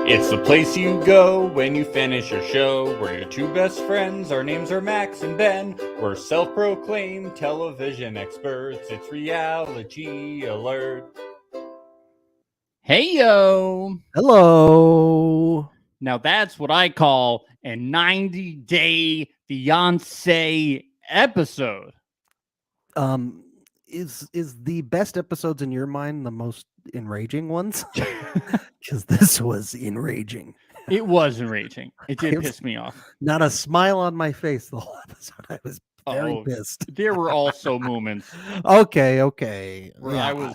It's the place you go when you finish your show. We're your two best friends. Our names are Max and Ben. We're self-proclaimed television experts. It's Reality Alert. Hey, yo. Hello. Now that's what I call a 90-day Fiancé episode. Is the best episodes in your mind the most enraging ones? Because this was enraging. It was enraging. It did piss me off. Not a smile on my face the whole episode. I was very pissed. There were also moments. Okay. Where yeah. I was.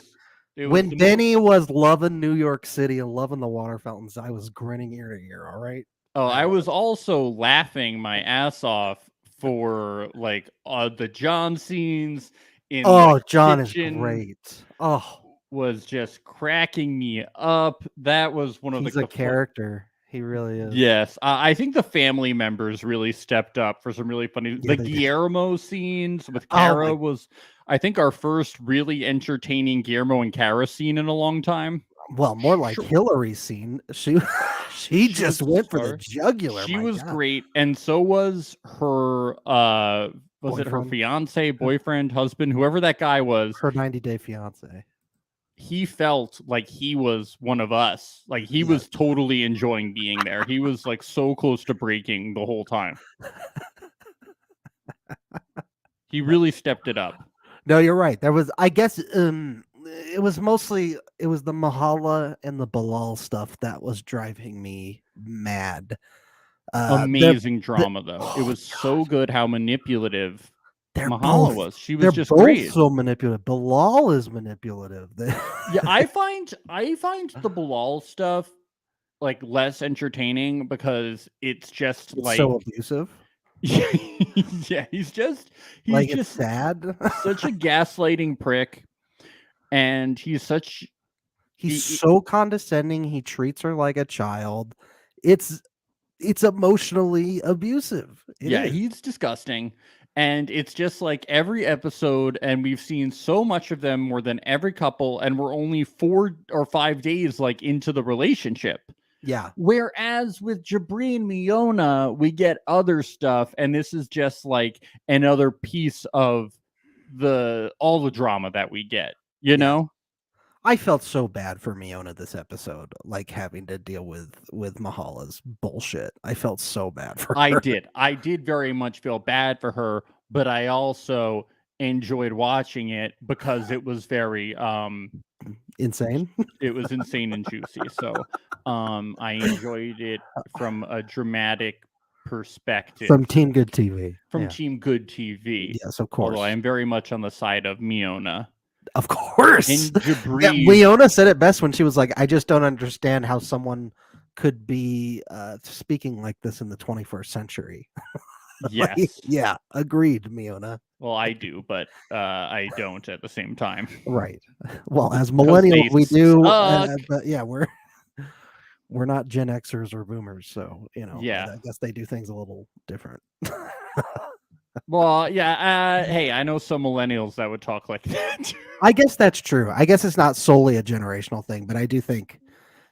When Benny was loving New York City and loving the water fountains, I was grinning ear to ear. All right. Oh, I was also laughing my ass off for like the John scenes in the John kitchen. Is great. Oh, was just cracking me up. That was one of he's a character. He really is. Yes, I think the family members really stepped up for some really funny. The Guillermo scenes with Cara was, I think, our first really entertaining Guillermo and Cara scene in a long time. Well, more like Hillary's scene. She just went for the jugular. She was great, and so was her. Was boyfriend. It her fiance, boyfriend, husband, whoever that guy was? Her 90-day fiance. He felt like he was one of us. Like he was totally enjoying being there. He was like so close to breaking the whole time. He really stepped it up. No, you're right. There was, I guess, it was the Mahala and the Bilal stuff that was driving me mad. Amazing drama, though. It was so good how manipulative Mahala was. She was just great. So manipulative. Bilal is manipulative. Yeah, I find the Bilal stuff like less entertaining because it's just like so abusive. Yeah, he's just sad. Such a gaslighting prick, and he's so condescending. He treats her like a child. It's emotionally abusive. He's disgusting. And it's just like every episode, and we've seen so much of them more than every couple, and we're only 4 or 5 days like into the relationship. Yeah. Whereas with Jabri and Miona, we get other stuff, and this is just like another piece of all the drama that we get, you know? I felt so bad for Miona this episode, like having to deal with Mahala's bullshit. I felt so bad for her. I did very much feel bad for her, but I also enjoyed watching it because it was very insane. It was insane and juicy. So I enjoyed it from a dramatic perspective. From Team Good TV. Team Good TV. Yes, of course. Although I am very much on the side of Miona. Of course. And Jabri. Leona said it best when she was like, I just don't understand how someone could be speaking like this in the 21st century. Yes. Yeah, agreed, Miona. Well, I do, but I don't at the same time. Right. Well, as millennials, we do. But yeah, we're not Gen Xers or Boomers, so I guess they do things a little different. Well, yeah. Hey, I know some millennials that would talk like that. I guess that's true. I guess it's not solely a generational thing, but I do think,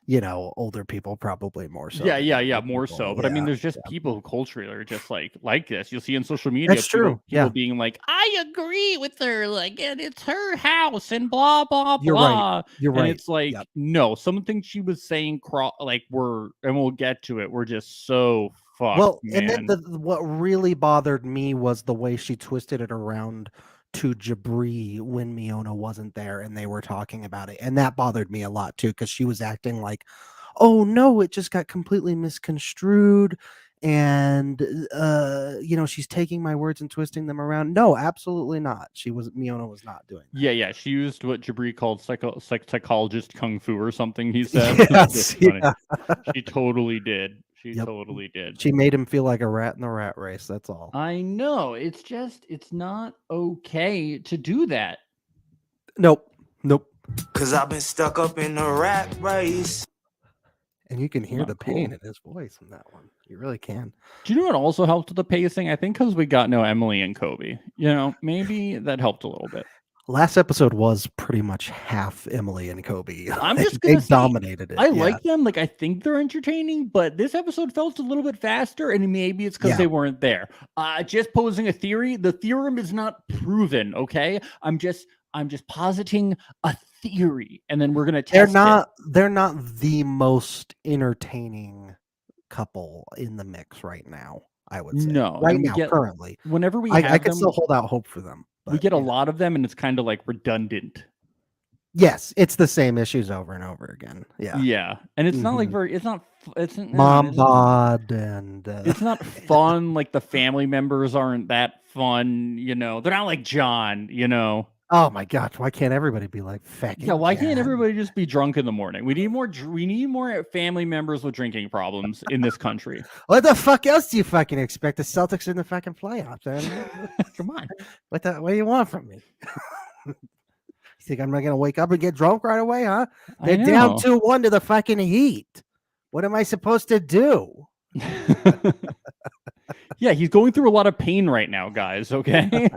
older people probably more so. Yeah, more so. But I mean, there's just people who culturally are just like this. You'll see on social media. That's true. People being like, I agree with her. Like, and it's her house and blah blah blah. You're right. And it's like, no, some things she was saying, and we'll get to it. We're just so. Well, man. And then what really bothered me was the way she twisted it around to Jabri when Miona wasn't there and they were talking about it. And that bothered me a lot too, because she was acting like, oh no, it just got completely misconstrued. And, she's taking my words and twisting them around. No, absolutely not. Miona was not doing that. Yeah. She used what Jabri called psychologist kung fu or something, he said. Yes, She totally did. She totally did. She made him feel like a rat in the rat race. That's all. I know. It's not okay to do that. Nope. 'Cause I've been stuck up in the rat race. And you can hear the pain in his voice in that one. You really can. Do you know what also helped with the pacing? I think because we got no Emily and Kobe. Maybe that helped a little bit. Last episode was pretty much half Emily and Kobe. I'm just They gonna say, dominated it. I yeah. like them. Like, I think they're entertaining, but this episode felt a little bit faster, and maybe it's because Yeah. they weren't there. Just posing a theory. The theorem is not proven. Okay, I'm just positing a theory, and then we're gonna test They're not the most entertaining couple in the mix right now. I would say No, right and we now, get- currently. Whenever we I have can them, still hold out hope for them. we but, get a you know. lot of them, and it's kind of like redundant. Yes, it's the same issues over and over again. Yeah, Yeah, and it's not like Mhm. very. It's not. It's Mom it's, bod and It's not fun. Like, the family members aren't that fun. You know, they're not like John. You know. oh my gosh, why can't everybody be like fucking? Yeah, why can't Jan? everybody just be drunk in the morning? We need more. We need more family members with drinking problems in this country. What the fuck else do you fucking expect? The Celtics in the fucking playoffs. Man. Come on. What do you want from me? You think I'm not gonna wake up and get drunk right away, huh? They're down 2-1 to the fucking Heat. What am I supposed to do? Yeah, he's going through a lot of pain right now, guys. Okay.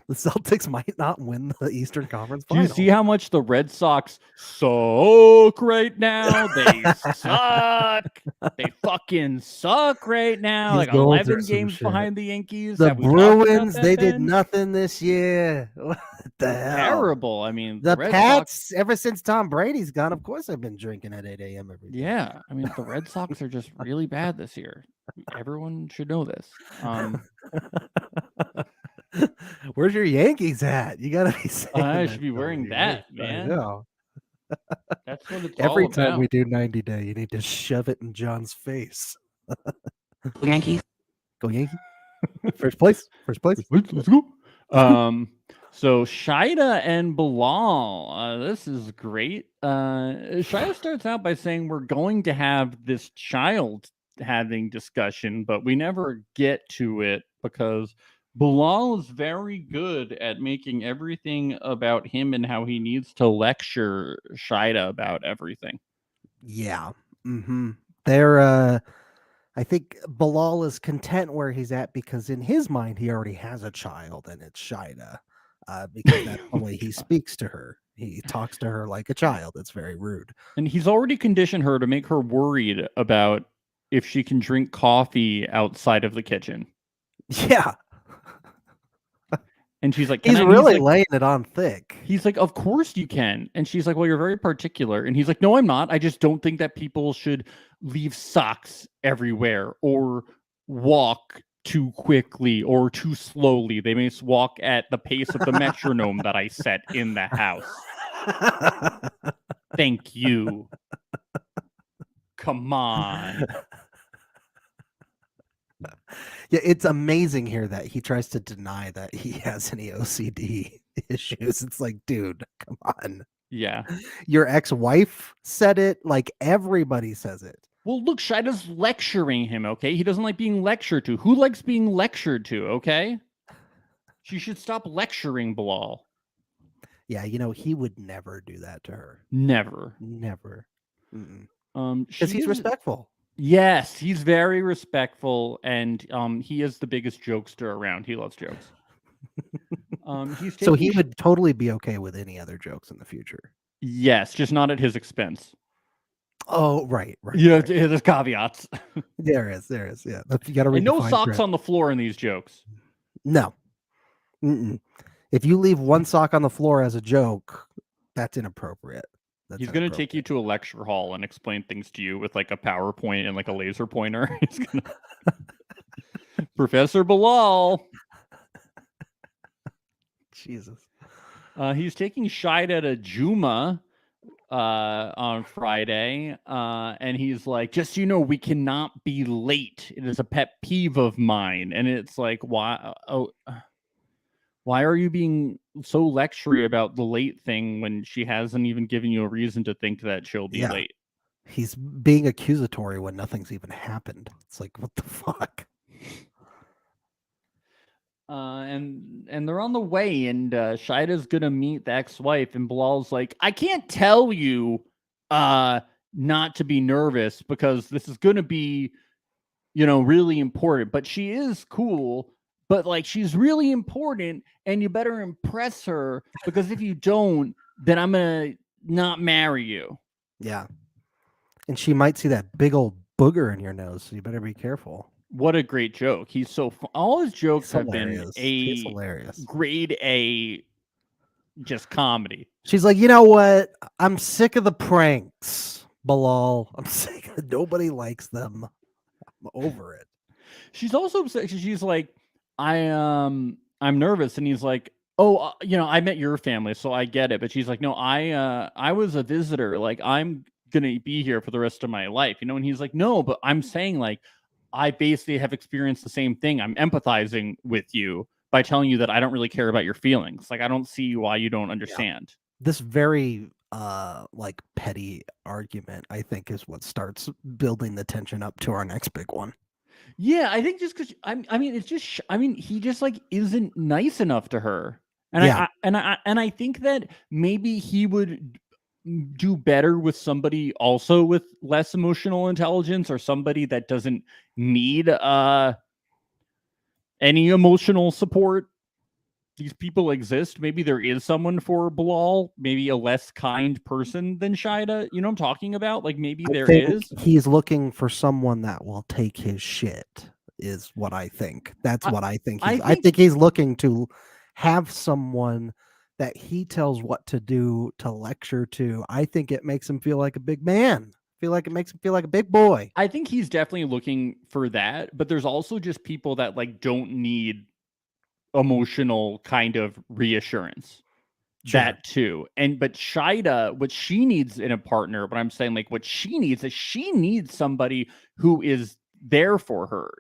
The Celtics might not win the Eastern Conference Do you Final. see how much the Red Sox suck right now? They suck. They fucking suck right now. He's Like, going through 11 some games shit. behind the Yankees. The Have we talked about Bruins, that, they did Ben? nothing this year. What the hell? Terrible. I mean, The Red Pats, Sox, ever since Tom Brady's gone, of course I've been drinking at 8 a.m. every day. yeah. I mean, the Red Sox are just really bad this year. Everyone should know this. Where's your Yankees at? You gotta be saying I that should be to wearing me. that, I man. know. That's what it's Every all time about. we do 90 Day, you need to shove it in John's face. Yankees. Go Yankee. First place. First place. Let's go. So Shida and Bilal, this is great. Shida starts out by saying we're going to have this child having discussion, but we never get to it because Bilal is very good at making everything about him and how he needs to lecture Shida about everything. Yeah. Mm-hmm. They're I think Bilal is content where he's at because in his mind he already has a child and it's Shida. Because that's the way he speaks to her. He talks to her like a child. It's very rude. And he's already conditioned her to make her worried about if she can drink coffee outside of the kitchen. Yeah. And she's like, He's really laying it on thick. He's like, of course you can. And she's like, well, you're very particular. And he's like, no, I'm not. I just don't think that people should leave socks everywhere or walk too quickly or too slowly. They may walk at the pace of the metronome that I set in the house. Thank you. Come on. Yeah, it's amazing here that he tries to deny that he has any OCD issues. It's like, dude, come on. Yeah. Your ex-wife said it, like everybody says it. Well, look, Shida's lecturing him, okay? He doesn't like being lectured to. Who likes being lectured to, okay? She should stop lecturing Bilal. Yeah, you know, he would never do that to her. Never. Never. Because he's respectful. Yes, he's very respectful, and he is the biggest jokester around. He loves jokes. So he would totally be okay with any other jokes in the future. Yes, just not at his expense. Oh, right. Yeah, there's caveats. There is. Yeah, you got to read. And no socks on the floor in these jokes. No. If you leave one sock on the floor as a joke, that's inappropriate. He's going to take you to a lecture hall and explain things to you with like a PowerPoint and like a laser pointer. He's going to... Professor Bilal. Jesus. He's taking Shida to Juma on Friday. And he's like, just so you know, we cannot be late. It is a pet peeve of mine. And it's like, why are you being so lectury about the late thing when she hasn't even given you a reason to think that she'll be late? He's being accusatory when nothing's even happened. It's like, what the fuck? And they're on the way, and Shida's gonna meet the ex-wife, and Bilal's like, I can't tell you not to be nervous because this is gonna be, really important. But she is cool. but like she's really important and you better impress her, because if you don't, then I'm gonna not marry you. Yeah. And she might see that big old booger in your nose, so you better be careful. What a great joke. He's so all his jokes He's have been hilarious. He's a hilarious. grade A just comedy. She's like, you know what? I'm sick of the pranks, Bilal. I'm sick of nobody likes them. I'm over it. She's also upset. She's like, I'm nervous, and he's like, oh, I met your family, so I get it. But she's like, no, I was a visitor. Like, I'm gonna be here for the rest of my life, And he's like, no, but I'm saying like, I basically have experienced the same thing. I'm empathizing with you by telling you that I don't really care about your feelings. Like, I don't see why you don't understand. This very like petty argument, I think, is what starts building the tension up to our next big one. Yeah, I think just because it's just he just like isn't nice enough to her, and Yeah. I think that maybe he would do better with somebody also with less emotional intelligence, or somebody that doesn't need any emotional support. These people exist. Maybe there is someone for Bilal, maybe a less kind person than Shida. You know what I'm talking about? Like maybe there is. He's looking for someone that will take his shit, is what I think. That's what I think. I think he's looking to have someone that he tells what to do, to lecture to. I think it makes him feel like a big man. It makes him feel like a big boy. I think he's definitely looking for that, but there's also just people that like don't need emotional kind of reassurance. Sure. That too. But Shida, what she needs in a partner, but I'm saying like what she needs is she needs somebody who is there for her,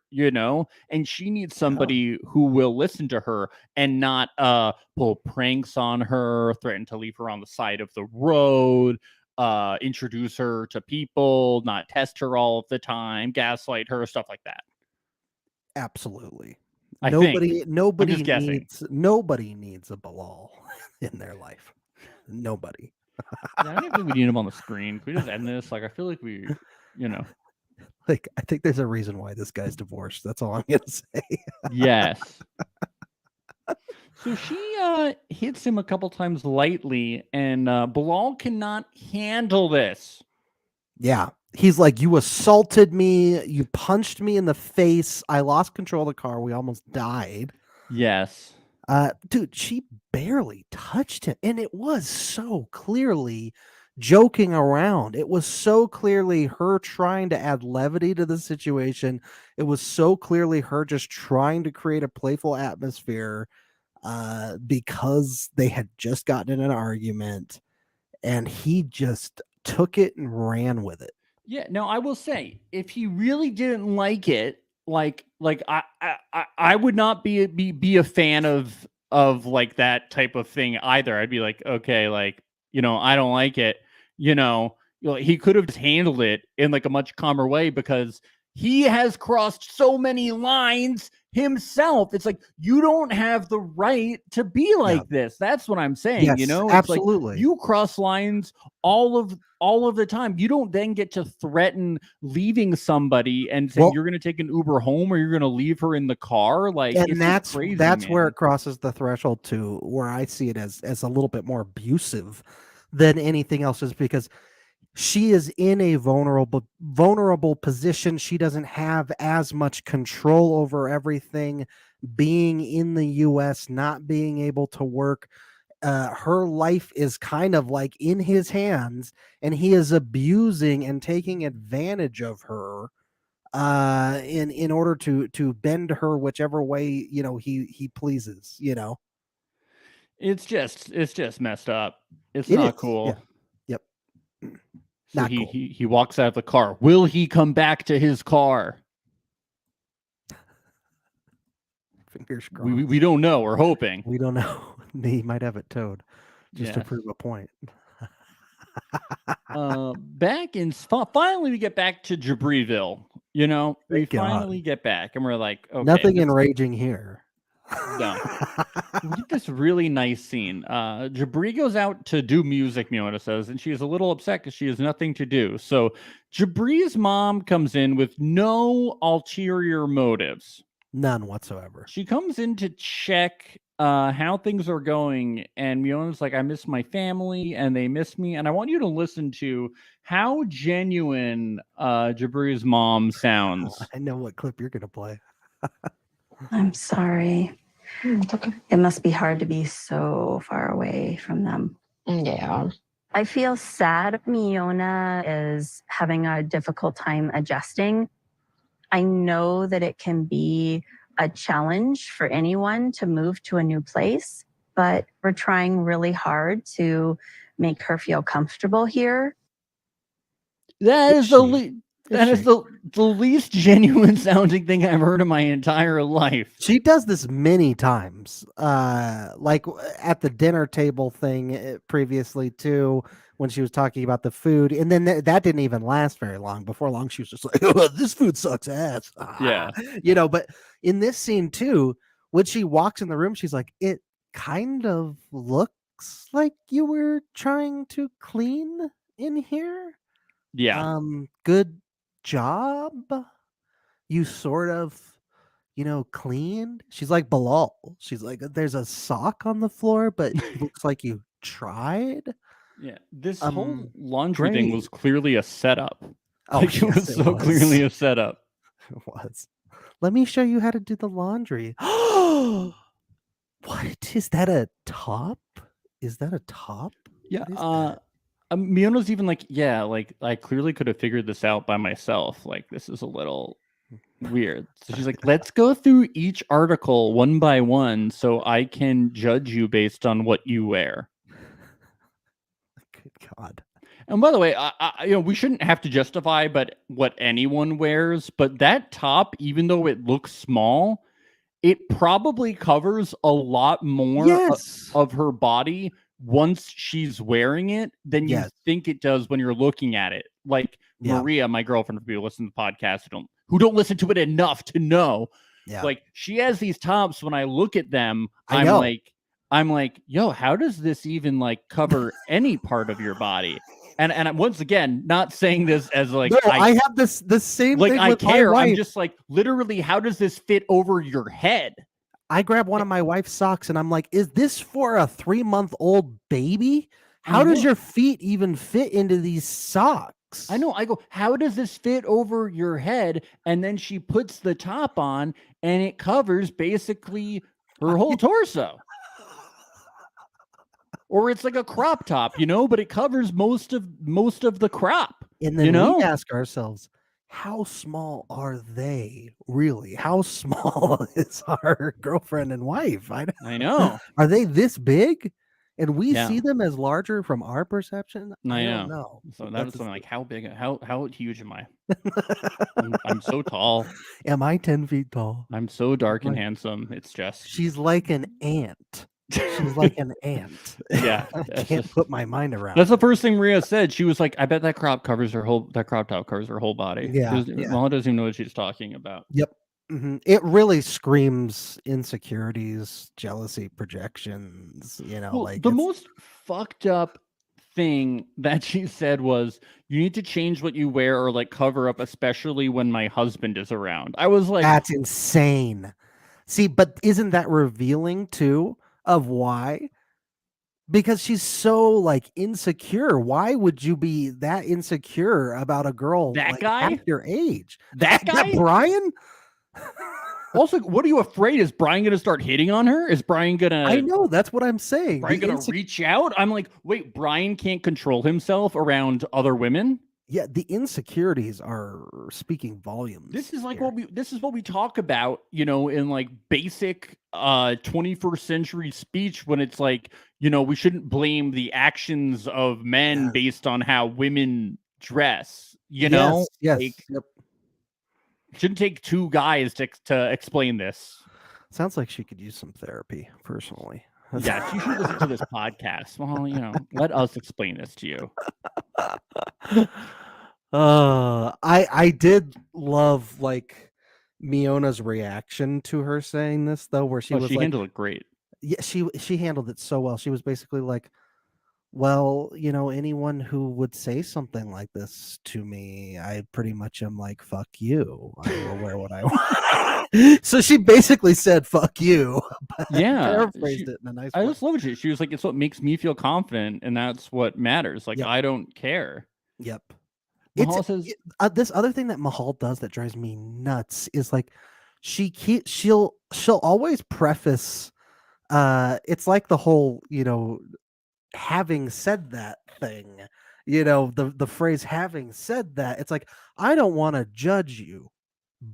and she needs somebody who will listen to her and not pull pranks on her, threaten to leave her on the side of the road, introduce her to people, not test her all of the time, gaslight her, stuff like that. Absolutely. Nobody needs a Bilal in their life. Nobody. Yeah, I don't think we need him on the screen. Can we just end this? Like, I feel like we, Like, I think there's a reason why this guy's divorced. That's all I'm gonna say. Yes. So she hits him a couple times lightly, and Bilal cannot handle this. Yeah. He's like, you assaulted me. You punched me in the face. I lost control of the car. We almost died. Yes. Dude, she barely touched him. And it was so clearly joking around. It was so clearly her trying to add levity to the situation. It was so clearly her just trying to create a playful atmosphere because they had just gotten in an argument. And he just took it and ran with it. Yeah, no, I will say, if he really didn't like it, like I would not be a fan of like that type of thing either. I'd be like, okay, like, I don't like it. He could have just handled it in like a much calmer way, because he has crossed so many lines himself. It's like, you don't have the right to be like this. That's what I'm saying. Yes, It's absolutely. like, you cross lines all of the time. You don't then get to threaten leaving somebody and say you're going to take an Uber home, or you're going to leave her in the car. Like, and it's that's crazy, that's man. where it crosses the threshold to where I see it as a little bit more abusive than anything else, is because she is in a vulnerable position. She doesn't have as much control over everything. Being in the US, not being able to work, her life is kind of like in his hands, and he is abusing and taking advantage of her in order to bend her whichever way he pleases. It's just messed up. It's It not is. cool. Yeah. Yep. So Not he, cool. he walks out of the car. Will he come back to his car? Fingers crossed. We don't know. We're hoping. We don't know. He might have it towed just to Yes. prove a point. Back in finally we get back to Jabriville. We finally get back, and we're like, okay, nothing enraging here. No. We get this really nice scene. Jabri goes out to do music, Miona says, and she is a little upset because she has nothing to do. So Jabri's mom comes in with no ulterior motives. None whatsoever. She comes in to check how things are going, and Miona's like, I miss my family and they miss me. And I want you to listen to how genuine Jabri's mom sounds. I know what clip you're going to play. I'm sorry. It's okay. It must be hard to be so far away from them. Yeah. I feel sad. Miona is having a difficult time adjusting. I know that it can be a challenge for anyone to move to a new place, but we're trying really hard to make her feel comfortable here. That Is is the she? that is she? the least genuine sounding thing I've heard in my entire life. She does this many times, like at the dinner table thing previously too, when she was talking about the food, and then that didn't even last very long. Before long, she was just like, oh, "This food sucks ass." Yeah. But in this scene too, when she walks in the room, she's like, "It kind of looks like you were trying to clean in here. Yeah. Good job. You sort of." Cleaned. She's like Bilal. She's like, there's a sock on the floor, but it looks like you tried. Yeah. This whole laundry great. thing was clearly a setup. Oh, Like, it was yes, so clearly a setup. It was. Let me show you how to do the laundry. What is that? A top? Is that a top? Yeah. What is that? Miona's even like, yeah, like I clearly could have figured this out by myself. Like, this is a little weird. So she's like, let's go through each article one by one so I can judge you based on what you wear. Good God. And by the way, we shouldn't have to justify but what anyone wears, but that top, even though it looks small, it probably covers a lot more Yes. of her body once she's wearing it than you Yes. think it does when you're looking at it. Like Yeah. Maria, my girlfriend, for people who listen to the podcast who don't listen to it enough to know. Yeah. Like, she has these tops. When I look at them, I know. I'm like, yo, how does this even like cover any part of your body? And once again, not saying this as like, no, I have the same like thing I with care. my wife. I'm just like, literally, how does this fit over your head? I grab one of my wife's socks and I'm like, is this for a 3-month-old baby? How does your feet even fit into these socks? I know. I go, how does this fit over your head? And then she puts the top on and it covers basically her whole torso. Or it's like a crop top, but it covers most of the crop. And then we ask ourselves, how small are they really? How small is our girlfriend and wife? I know. Are they this big? And we see them as larger from our perception? I don't know. So that was something like, how big, how huge am I? I'm so tall. Am I 10 feet tall? I'm so dark and handsome. It's just. She's like an ant. She's like an ant. Yeah. I can't put my mind around That's the first thing Maria said. She was like, I bet that crop top covers her whole body. Yeah. Mama doesn't even know what she's talking about. Yep. Mm-hmm. It really screams insecurities, jealousy, projections, Well, the most fucked up thing that she said was, you need to change what you wear or like cover up, especially when my husband is around. I was like, that's insane. See, but isn't that revealing too of why? Because she's so like insecure. Why would you be that insecure about a girl that like, guy half your age? That guy, that Brian? Also, what are you afraid? Is Brian gonna start hitting on her? Is Brian gonna? I know, that's what I'm saying. Brian gonna reach out? I'm like, wait, Brian can't control himself around other women? Yeah, the insecurities are speaking volumes. This is like what we talk about, in like basic 21st century speech, when it's like, we shouldn't blame the actions of men based on how women dress, Yes. Like, shouldn't take two guys to explain this. Sounds like she could use some therapy, personally. Yeah, she should listen to this podcast. Well, let us explain this to you. I did love like Miona's reaction to her saying this though, where she was she like, handled it great. Yeah, she handled it so well. She was basically like, Well, anyone who would say something like this to me, I pretty much am like, fuck you. I will wear what I want. So she basically said, fuck you. But Yeah, paraphrased it in a nice I way. just love it. She was like, it's what makes me feel confident, and that's what matters. Like, Yep. I don't care. Yep. Mahal says, This other thing that Mahal does that drives me nuts is like she'll always preface it's like the whole, having said that thing, the phrase having said that, it's like, I don't want to judge you,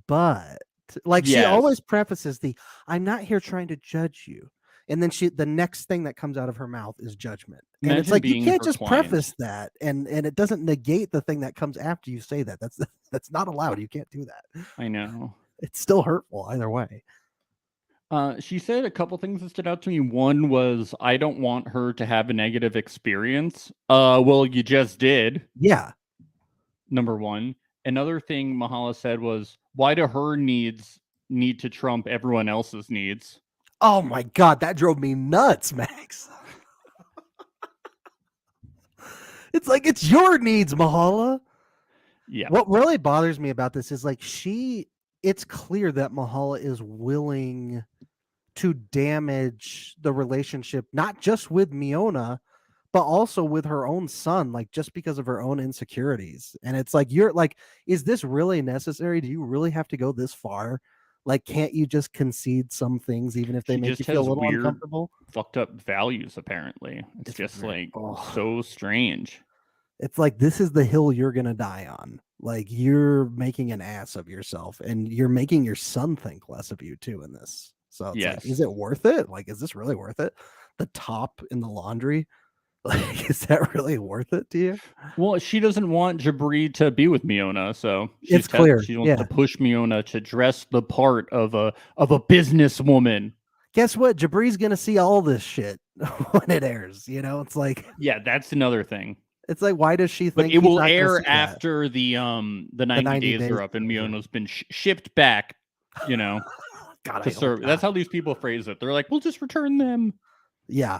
but like she always Yes. prefaces I'm not here trying to judge you. And then the next thing that comes out of her mouth is judgment. And it's Imagine like, you being can't her just client. preface that and it doesn't negate the thing that comes after you say that. That's not allowed. You can't do that. I know. It's still hurtful either way. She said a couple things that stood out to me. One was, I don't want her to have a negative experience. Well, you just did. Yeah. Number one. Another thing Mahala said was, why do her needs need to trump everyone else's needs? Oh my God, that drove me nuts, Max. It's like, it's your needs, Mahala. Yeah. What really bothers me about this is like it's clear that Mahala is willing to damage the relationship, not just with Miona, but also with her own son, like just because of her own insecurities. And it's like, you're like, is this really necessary? Do you really have to go this far? Like, can't you just concede some things, even if they She make just you feel a has little weird, uncomfortable? fucked up values, apparently. It's just very- like so strange. It's like, this is the hill you're gonna die on. Like, you're making an ass of yourself, and you're making your son think less of you too in this. So it's like, is Yes. it worth it? Like, is this really worth it? The top in the laundry, like, is that really worth it to you? Well, she doesn't want Jabri to be with Miona, so It's clear, she wants yeah. to push Miona to dress the part of a businesswoman. Guess what? Jabri's gonna see all this shit when it airs. It's like, Yeah, that's another thing. it's like, why does she But think it he's will not gonna air see that? after the 90 days are up and Miona's been shipped back, God, to I hope serve. not. That's how these people phrase it. They're like, we'll just return them. Yeah.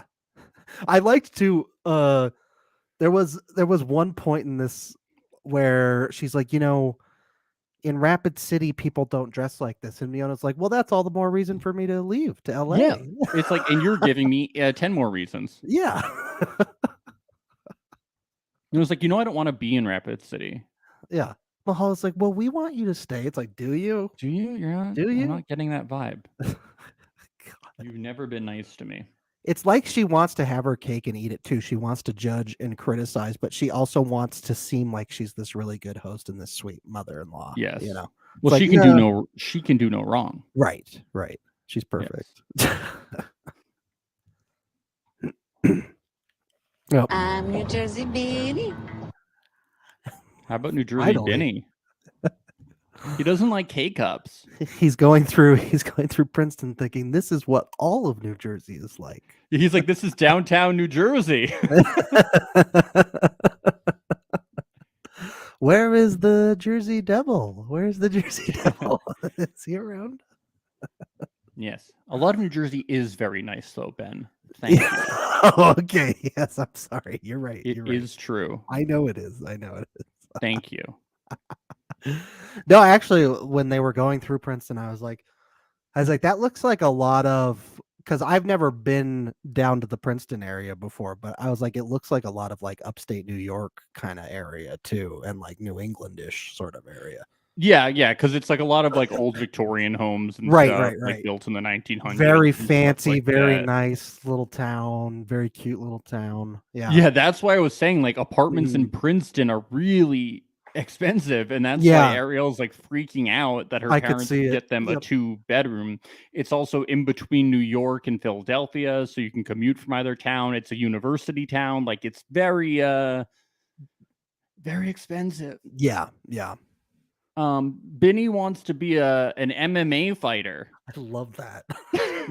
I liked to there was one point in this where she's like, in Rapid City people don't dress like this, and Miona's like, well, that's all the more reason for me to leave to LA. Yeah. It's like, and you're giving me 10 more reasons. Yeah. It was like, I don't want to be in Rapid City. Yeah. Mahala's like, well, we want you to stay. It's like, do you? Do you? You're not. Do you? I'm not getting that vibe. God. You've never been nice to me. It's like she wants to have her cake and eat it too. She wants to judge and criticize, but she also wants to seem like she's this really good host and this sweet mother-in-law. Yes. Well, like, she can do no wrong. Right. She's perfect. Yes. Oh. I'm New Jersey Benny. How about New Jersey Benny? He doesn't like K-cups. He's going through Princeton thinking this is what all of New Jersey is like. He's like, this is downtown New Jersey. Where is the Jersey Devil? Where's the Jersey Devil? Is he around? Yes. A lot of New Jersey is very nice though, Ben. Thank you. Oh, okay. Yes, I'm sorry. You're right. It is true. I know it is. Thank you. No, actually, when they were going through Princeton, I was like, that looks like a lot of, because I've never been down to the Princeton area before, but I was like, it looks like a lot of like upstate New York kind of area too, and like New Englandish sort of area. Yeah, because it's like a lot of like old Victorian homes and right, stuff, right. Like built in the 1900s. Very fancy, like very that. nice little town, very cute little town. Yeah. Yeah, that's why I was saying like apartments in Princeton are really expensive, and that's why Ariel's like freaking out that her parents get them a 2-bedroom. It's also in between New York and Philadelphia, so you can commute from either town. It's a university town. Like it's very very expensive. Yeah. Benny wants to be an MMA fighter. I love that.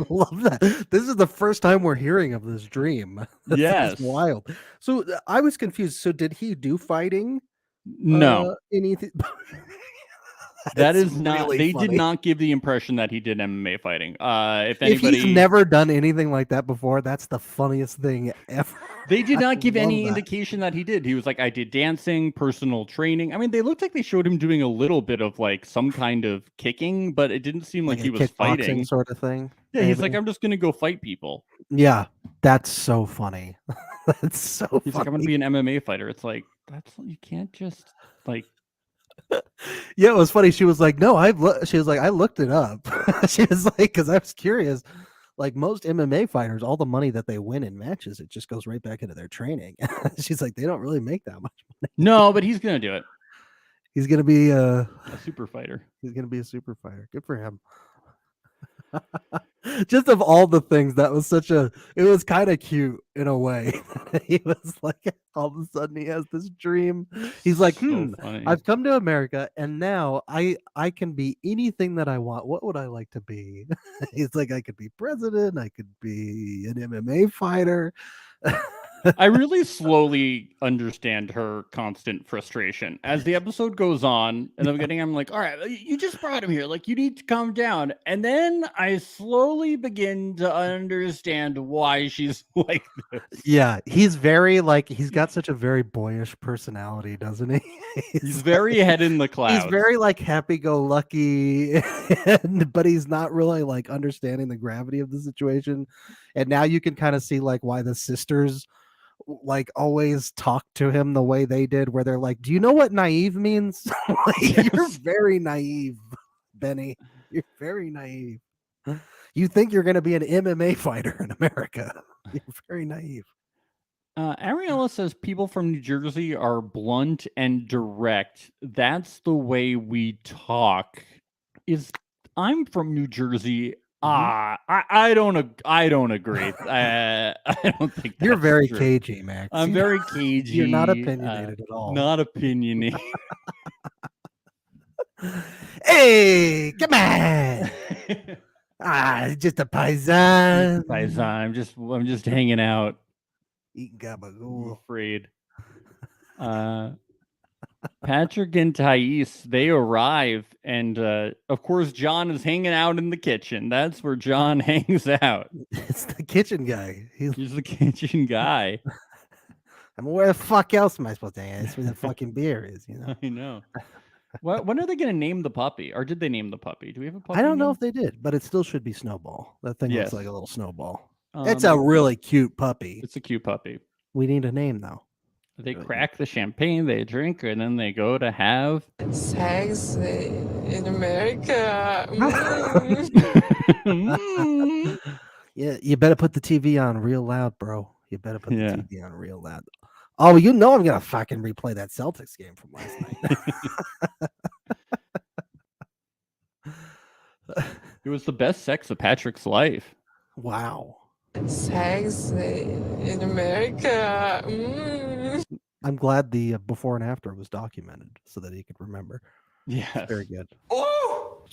Love that. This is the first time we're hearing of this dream. Yes. It's wild. So I was confused. So did he do fighting? No. Anything? That It's is not. really They funny. did not give the impression that he did MMA fighting. If If anybody, he's never done anything like that before, that's the funniest thing ever. they did I not give love any that. indication that he did. He was like, I did dancing, personal training. I mean, they looked like they showed him doing a little bit of like some kind of kicking, but it didn't seem like Like he a was kickboxing fighting. sort of thing. Yeah, he's like, maybe? I'm just gonna go fight people. Yeah, that's so funny. That's so He's like, I'm gonna funny. be an MMA fighter. It's like you can't just like. Yeah, it was funny. She was like, "No, she was like, I looked it up." She was like, because I was curious. Like most MMA fighters, all the money that they win in matches, it just goes right back into their training. She's like, they don't really make that much money. No, but he's gonna do it. He's gonna be A super fighter. He's gonna be a super fighter. Good for him. Just of all the things, that was it was kind of cute in a way. He was like, all of a sudden he has this dream. He's like, So funny. I've come to America and now I can be anything that I want. What would I like to be? He's like, I could be president, I could be an MMA fighter. I really slowly understand her constant frustration as the episode goes on. In the beginning, I'm like, all right, you just brought him here. Like, you need to calm down. And then I slowly begin to understand why she's like this. Yeah, he's very he's got such a very boyish personality, doesn't he? He's very head in the clouds. He's very happy-go-lucky, but he's not really understanding the gravity of the situation. And now you can kind of see why the sisters always talk to him the way they did, where they're like, "Do you know what naive means?" You're very naive, Benny. You're very naive. You think you're going to be an MMA fighter in America? You're very naive. Ariella says people from New Jersey are blunt and direct. That's the way we talk. I'm from New Jersey. I don't agree. I don't think You're that's very true. cagey, Max. I'm very cagey. You're not opinionated at all. Not opinionated. Hey, come on! Just a paisan. Paisan. I'm just hanging out. Eating I'm gabagool. afraid. Patrick and Thais, they arrive, and of course John is hanging out in the kitchen. That's where John hangs out. It's the kitchen guy. He's the kitchen guy. I mean, where the fuck else am I supposed to hang out? It's where the fucking beer is, you know. I know. When are they going to name the puppy? Or did they name the puppy? Do we have a puppy? I don't know name? if they did, but it still should be Snowball. That thing Yes. looks like a little snowball. It's a really cute puppy. It's a cute puppy. We need a name though. They crack the champagne, they drink, and then they go to have Sex in America. Yeah, you better put the TV on real loud, bro. You better put Yeah. the TV on real loud. Oh, you know I'm gonna fucking replay that Celtics game from last night. It was the best sex of Patrick's life. Wow. Sex in America. I'm glad the before and after was documented so that he could remember. Yes. Very good. Oh!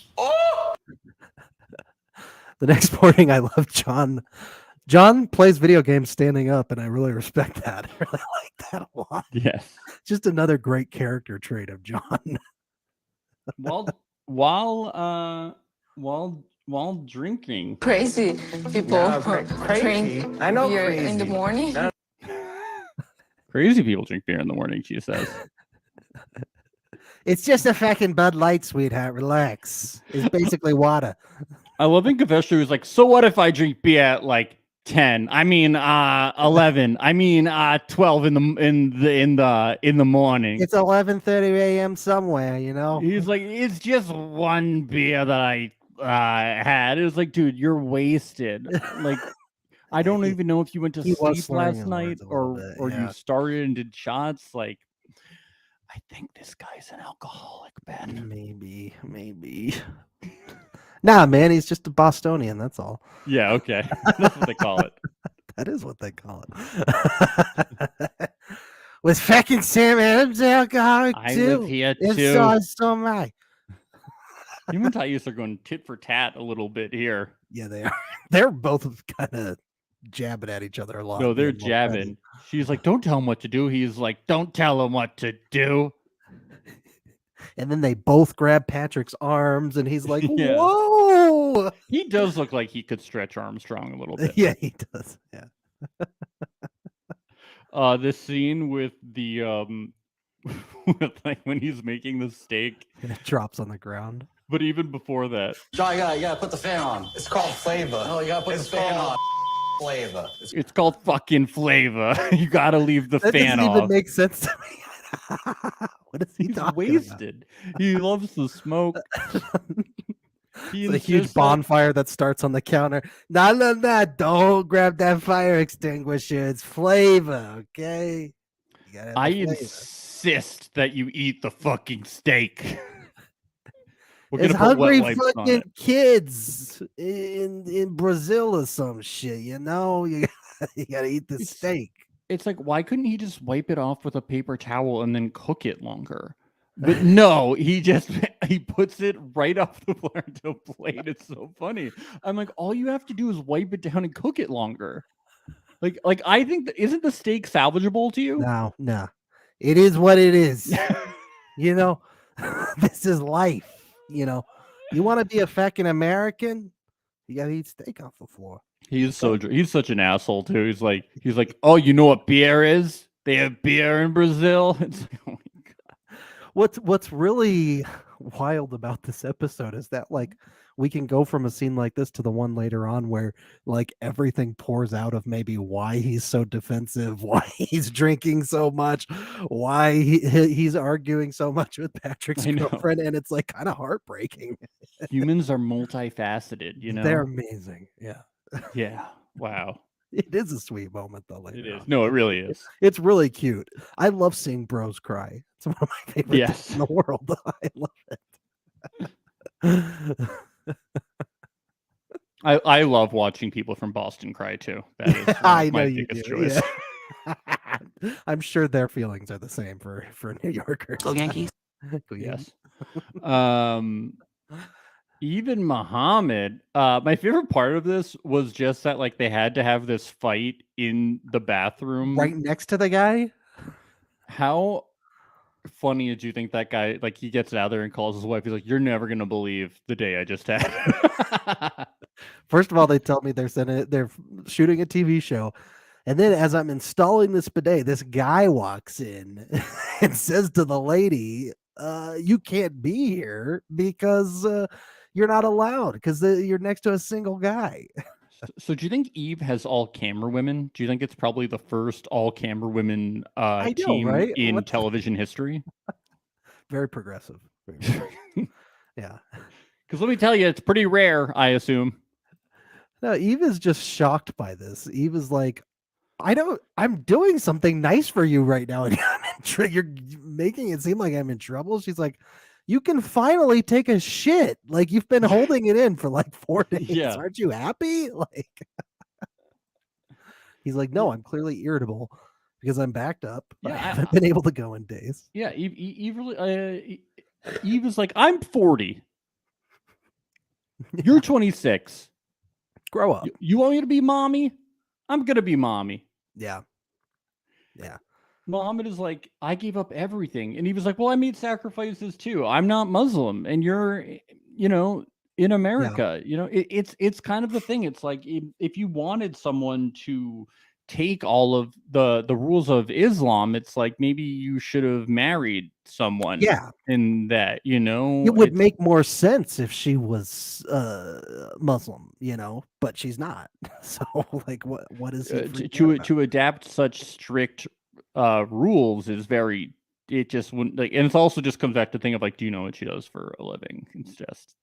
The next morning, I love John. John plays video games standing up, and I really respect that. I really like that a lot. Yes. Just another great character trait of John. While drinking. Crazy people No, crazy. drink I know beer crazy. in the morning. No. Crazy people drink beer in the morning, she says. It's just a fucking Bud Light, sweetheart. Relax. It's basically water. I love in confession was like, so what if I drink beer at like 10? I mean 11. I mean 12 in the morning. It's 11:30 a.m. somewhere, you know. He's like, it's just one beer that I had. It was like, dude, you're wasted. Like, I don't even know if you went to He was sleep slurring last his night words a little or bit, you yeah. started and did shots. Like, I think this guy's an alcoholic, Ben. Maybe. Nah, man, he's just a Bostonian. That's all. Yeah, okay. That's what they call it. That is what they call it. Was fucking Sam Adams alcoholic I too? live here If too. so am I. Him and Thais are going tit for tat a little bit here. Yeah, they are. They're both kind of jabbing at each other a lot. No, they're being more petty. jabbing. She's like, don't tell him what to do. He's like, don't tell him what to do. And then they both grab Patrick's arms, and he's like, Yeah. "Whoa!" He does look like he could stretch Armstrong a little bit. Yeah, he does. Yeah. This scene with the with, like, when he's making the steak, And it drops on the ground. but even before that, John, you gotta put the fan on. It's called flavor. No, you gotta put the fan on. Flavor. it's called fucking flavor. You gotta leave the That fan doesn't even off. make sense to me. What is he He's talking wasted. He loves the smoke. He It's a huge insists that- bonfire that starts on the counter. Nah, don't grab that fire extinguisher. It's flavor, okay? You gotta have I the flavor. insist that you eat the fucking steak. We're It's gonna put wet hungry wipes on fucking it. kids in Brazil or some shit. You know, you gotta eat the It's- steak. It's like, why couldn't he just wipe it off with a paper towel and then cook it longer? But no, he puts it right off the floor into a plate. It's so funny. I'm like, all you have to do is wipe it down and cook it longer. Like I think isn't the steak salvageable to you? No, it is what it is. You know, this is life. You know, you want to be a fucking American, you gotta eat steak off the floor. He's such an asshole too. He's like, oh, you know what beer is? They have beer in Brazil. It's like, oh my God. What's really wild about this episode is that like we can go from a scene like this to the one later on where like everything pours out of maybe why he's so defensive, why he's drinking so much, why he's arguing so much with Patrick's I know. girlfriend, and it's like kind of heartbreaking. Humans are multifaceted, you know. They're amazing. Yeah. Yeah. Wow. It is a sweet moment though. Later It is. on. No, it really is. It's really cute. I love seeing bros cry. It's one of my favorite Yes. things in the world. I love it. I love watching people from Boston cry too. That is one I of know my you biggest do. joys. Yeah. I'm sure their feelings are the same for New Yorkers. Go Yankees. Go Yankees. Yes. Even Muhammad, my favorite part of this was just that like they had to have this fight in the bathroom. Right next to the guy. How funny did you think that guy, like, he gets out there and calls his wife? He's like, "You're never gonna believe the day I just had." First of all, they tell me they're shooting a TV show. And then as I'm installing this bidet, this guy walks in and says to the lady, you can't be here because you're not allowed because you're next to a single guy. So do you think Eve has all camera women? Do you think it's probably the first all camera women I know, team right? in What the- television history? Very progressive. Very progressive. Yeah. Because let me tell you, it's pretty rare, I assume. No, Eve is just shocked by this. Eve is like, I'm doing something nice for you right now. And you're making it seem like I'm in trouble. She's like, you can finally take a shit. Like you've been holding it in for like 4 days. Yeah. Aren't you happy? Like he's like, no, I'm clearly irritable because I'm backed up. But I Yeah, haven't been able to go in days. Yeah, Eve really, Eve is like, I'm 40. You're 26. Grow up. You want me to be mommy? I'm gonna be mommy. Yeah. Yeah. Muhammad is like, I gave up everything. And he was like, well, I made sacrifices too. I'm not Muslim. And you're, in America, it's kind of the thing. It's like, if you wanted someone to take all of the rules of Islam, it's like, maybe you should have married someone. Yeah. In that, It would make more sense if she was Muslim, but she's not. So like what is he to adapt such strict rules is very, it just wouldn't, like, and it's also just comes back to the thing of like, do you know what she does for a living? It's just,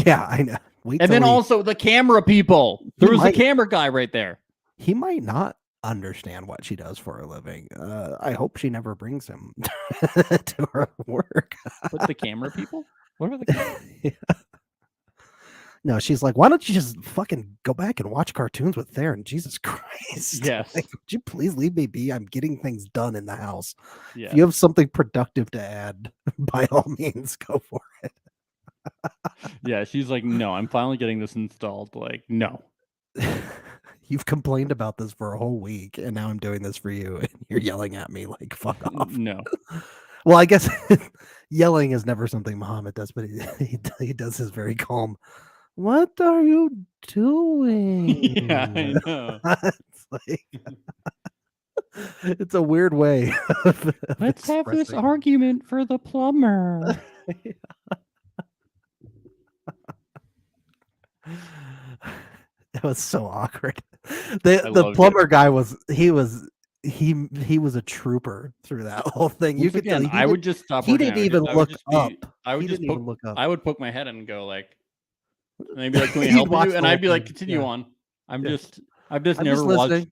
yeah, I know. and then also the camera people. There was a might- camera guy right there. he might not understand what she does for a living. I hope she never brings him to her work. But the camera people? What are the camera? Yeah. No, she's like, why don't you just fucking go back and watch cartoons with Theron? Jesus Christ. Yes. Like, would you please leave me be? I'm getting things done in the house. Yeah. If you have something productive to add, by all means, go for it. Yeah, she's like, no, I'm finally getting this installed. Like, no. You've complained about this for a whole week, and now I'm doing this for you, and you're yelling at me like, fuck off. No. Well, I guess Yelling is never something Muhammad does, but he does his very calm. What are you doing? Yeah, I know. It's like it's a weird way. Of Let's have this expressing. argument for the plumber. It was so awkward. I The loved plumber it. guy was he was a trooper through that whole thing. You Once could tell again, I would just stop he working. didn't even I would look just be. up. I would He just didn't even look up. I would poke my head in and go like, and I'd be like, "Can we He'd help watch you?" the And whole I'd be like, thing. "Continue Yeah. on." I've Yeah. just I'm never just watched. listening.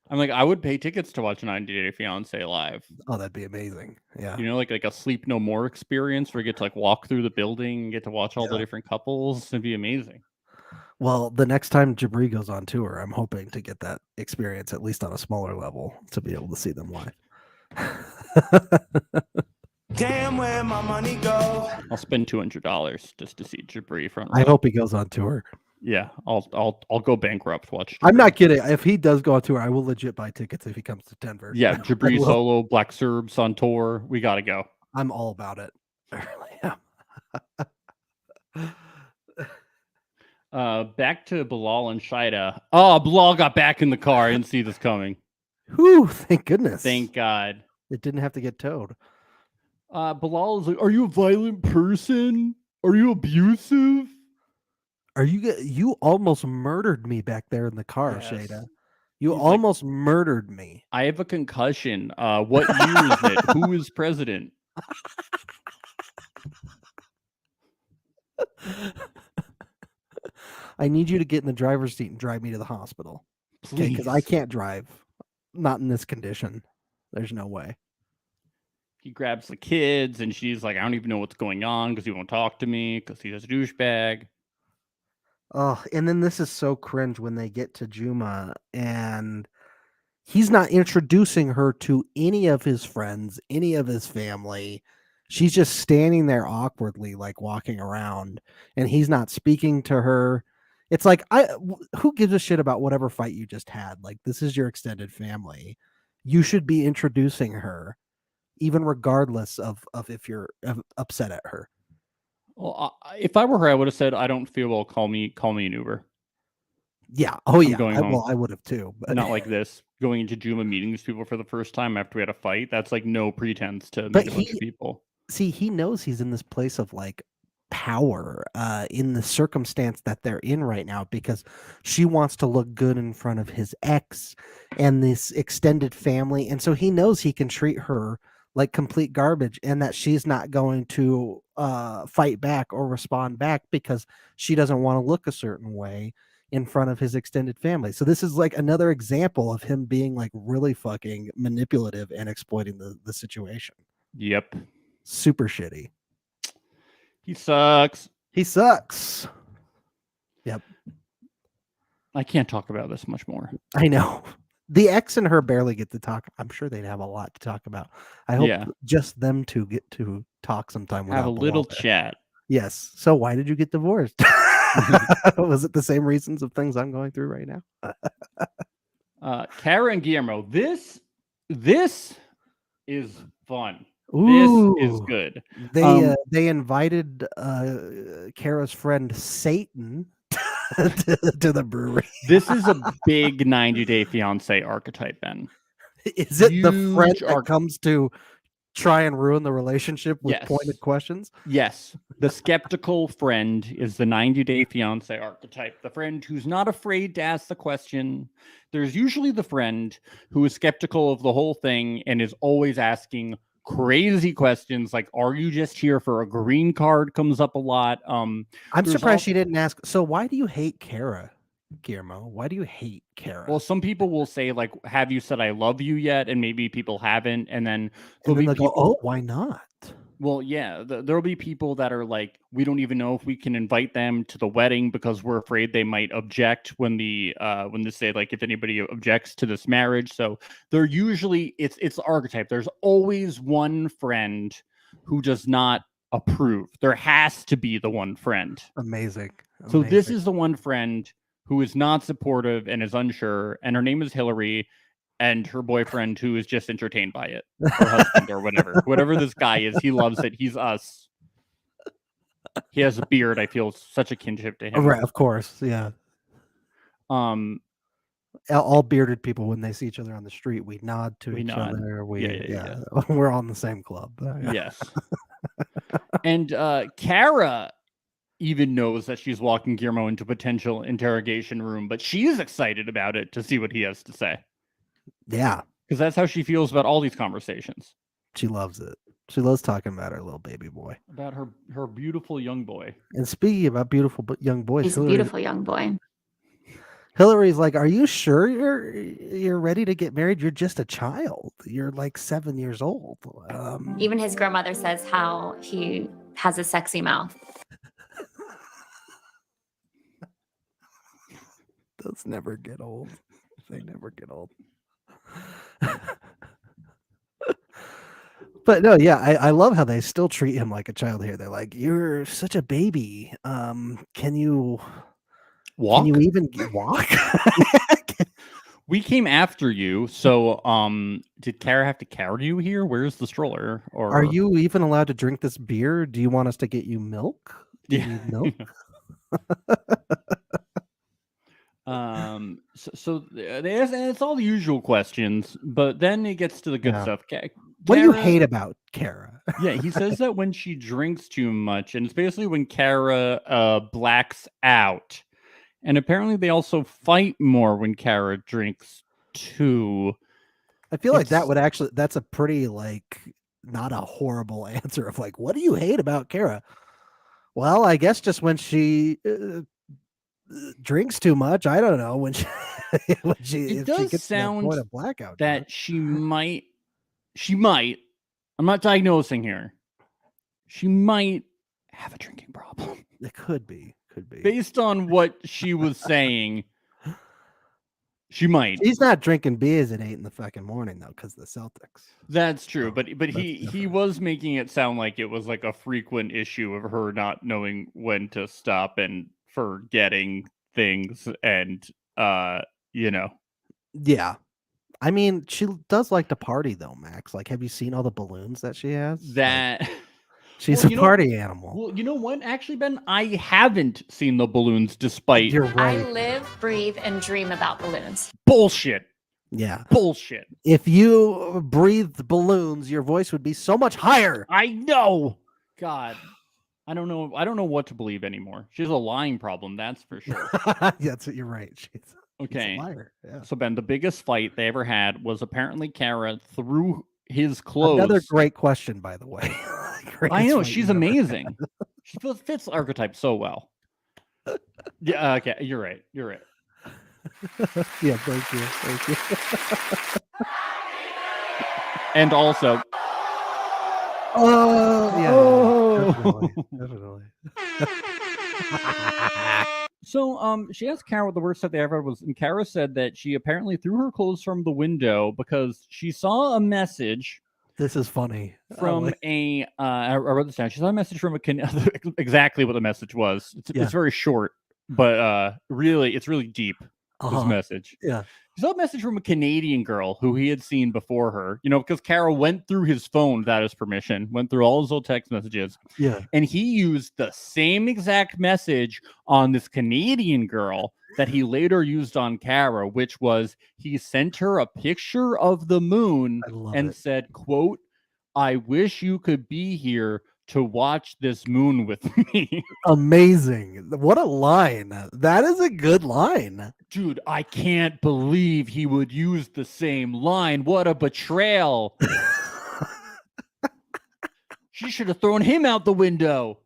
I'm like, I would pay tickets to watch 90 Day Fiance live. Oh, that'd be amazing. Yeah. You know, like a Sleep No More experience where you get to like walk through the building and get to watch all the different couples. It'd be amazing. Well, the next time Jabri goes on tour, I'm hoping to get that experience at least on a smaller level to be able to see them live. Damn, where my money go? I'll spend $200 just to see Jabri front row. I hope he goes on tour. Yeah, I'll go bankrupt. Watch. I'm Jabri. not kidding. If he does go on tour, I will legit buy tickets if he comes to Denver. Yeah, I Jabri will. solo, Black Serbs on tour. We gotta go. I'm all about it. I really am. Back to Bilal and Shida. Oh, Bilal got back in the car. I didn't see this coming. Whew, thank goodness. Thank God. It didn't have to get towed. Bilal is like, "Are you a violent person? Are you abusive?" You almost murdered me back there in the car, Yes. Shada. You He's like, almost murdered me. I have a concussion. What year is it? Who is president? I need you to get in the driver's seat and drive me to the hospital. Okay, because I Please. can't drive. Not in this condition. There's no way. He grabs the kids, and she's like, "I don't even know what's going on because he won't talk to me because he's a douchebag." Oh, and then this is so cringe when they get to Juma and he's not introducing her to any of his friends, any of his family. She's just standing there awkwardly, like walking around, and he's not speaking to her. It's like, who gives a shit about whatever fight you just had? Like, this is your extended family. You should be introducing her, even regardless of if you're upset at her. Well, if I were her, I would have said, "I don't feel well. Call me an Uber." Yeah. Oh, yeah. going home. Well, I would have too. But Not like this. Going into Juma meeting these people for the first time after we had a fight. That's like no pretense to But meet a bunch of people. See, he knows he's in this place of like power in the circumstance that they're in right now because she wants to look good in front of his ex and this extended family. And so he knows he can treat her like complete garbage and that she's not going to fight back or respond back because she doesn't want to look a certain way in front of his extended family. So this is like another example of him being like really fucking manipulative and exploiting the situation. Yep. Super shitty. He sucks. He sucks. Yep. I can't talk about this much more. I know. The ex and her barely get to talk. I'm sure they'd have a lot to talk about. I hope just them two get to talk sometime. Have a little chat. Yes. So why did you get divorced? Was it the same reasons of things I'm going through right now? Cara and Guillermo. This is fun. Ooh, this is good. They invited Cara's friend Satan to the brewery. This is a big 90 Day Fiance archetype, Ben. Is it the friend Huge that comes to try and ruin the relationship with Yes. pointed questions? Yes. The skeptical friend is the 90 Day Fiance archetype. The friend who's not afraid to ask the question. There's usually the friend who is skeptical of the whole thing and is always asking crazy questions like, "Are you just here for a green card?" Comes up a lot. I'm surprised she didn't ask. So why do you hate Cara, Guillermo? Why do you hate Cara? Well, some people will say like, "Have you said I love you yet?" And maybe people haven't. And then and then be they go, people, "Oh, why not?" Well, yeah, there'll be people that are like, we don't even know if we can invite them to the wedding because we're afraid they might object when they say like if anybody objects to this marriage. So they're usually it's the archetype. There's always one friend who does not approve. There has to be the one friend. Amazing. So this is the one friend who is not supportive and is unsure, and her name is Hillary. and her boyfriend who is just entertained by it, or husband or whatever this guy is. He loves it. He's us. He has a beard. I feel such a kinship to him. Right, of course, yeah. All bearded people, when they see each other on the street, we nod to each other. Yeah. We're all in the same club. Yes. And Cara even knows that she's walking Guillermo into a potential interrogation room, but she's excited about it to see what he has to say. Yeah. Because that's how she feels about all these conversations. She loves it. She loves talking about her little baby boy. About her beautiful young boy. And speaking about beautiful young boys, He's a beautiful young boy. Hillary's like, "Are you sure you're ready to get married? You're just a child. You're like 7 years old." Even his grandmother says how he has a sexy mouth. Those never get old. They never get old. But no, yeah, I love how they still treat him like a child here. They're like, "You're such a baby. Can you walk? Can you even walk?" We came after you, so did Cara have to carry you here? Where's the stroller? Or are you even allowed to drink this beer? Do you want us to get you milk? Do you need milk? So it's all the usual questions, but then it gets to the good stuff. What do you hate about Cara? Yeah, he says that when she drinks too much, and it's basically when Cara blacks out. And apparently they also fight more when Cara drinks too. I feel like that's a pretty not a horrible answer of like, what do you hate about Cara? Well, I guess just when she drinks too much. I don't know when she it does gets sound to that point of blackout that she might I'm not diagnosing here. She might have a drinking problem. It could be. Based on what she was saying, she might. She's not drinking beers at 8 in the fucking morning though, because the Celtics. That's true, but he was making it sound like it was like a frequent issue of her not knowing when to stop and forgetting things, and Yeah. I mean, she does like to party though, Max. Like, have you seen all the balloons that she has? She's a party animal. Well, you know what? Actually, Ben, I haven't seen the balloons despite... You're right. I live, breathe, and dream about balloons. Bullshit. Yeah. Bullshit. If you breathed balloons, your voice would be so much higher. I know. God. I don't know what to believe anymore. She has a lying problem, that's for sure. You're right. She's okay. A liar. Yeah. So, Ben, the biggest fight they ever had was apparently Cara threw his clothes. Another great question, by the way. I know, she's amazing. She fits the archetype so well. Yeah, okay, you're right. Yeah, thank you. And also, definitely. So, she asked Cara what the worst stuff they ever had was, and Cara said that she apparently threw her clothes from the window because she saw a message. This is funny. From I wrote this down. She saw a message from exactly what the message was. It's very short, but it's really deep. This message. Yeah. She saw a message from a Canadian girl who he had seen before her, because Cara went through his phone without his permission, went through all his old text messages. Yeah. And he used the same exact message on this Canadian girl that he later used on Cara, which was he sent her a picture of the moon and said, quote, "I wish you could be here to watch this moon with me." Amazing. What a line. That is a good line. Dude, I can't believe he would use the same line. What a betrayal. She should have thrown him out the window.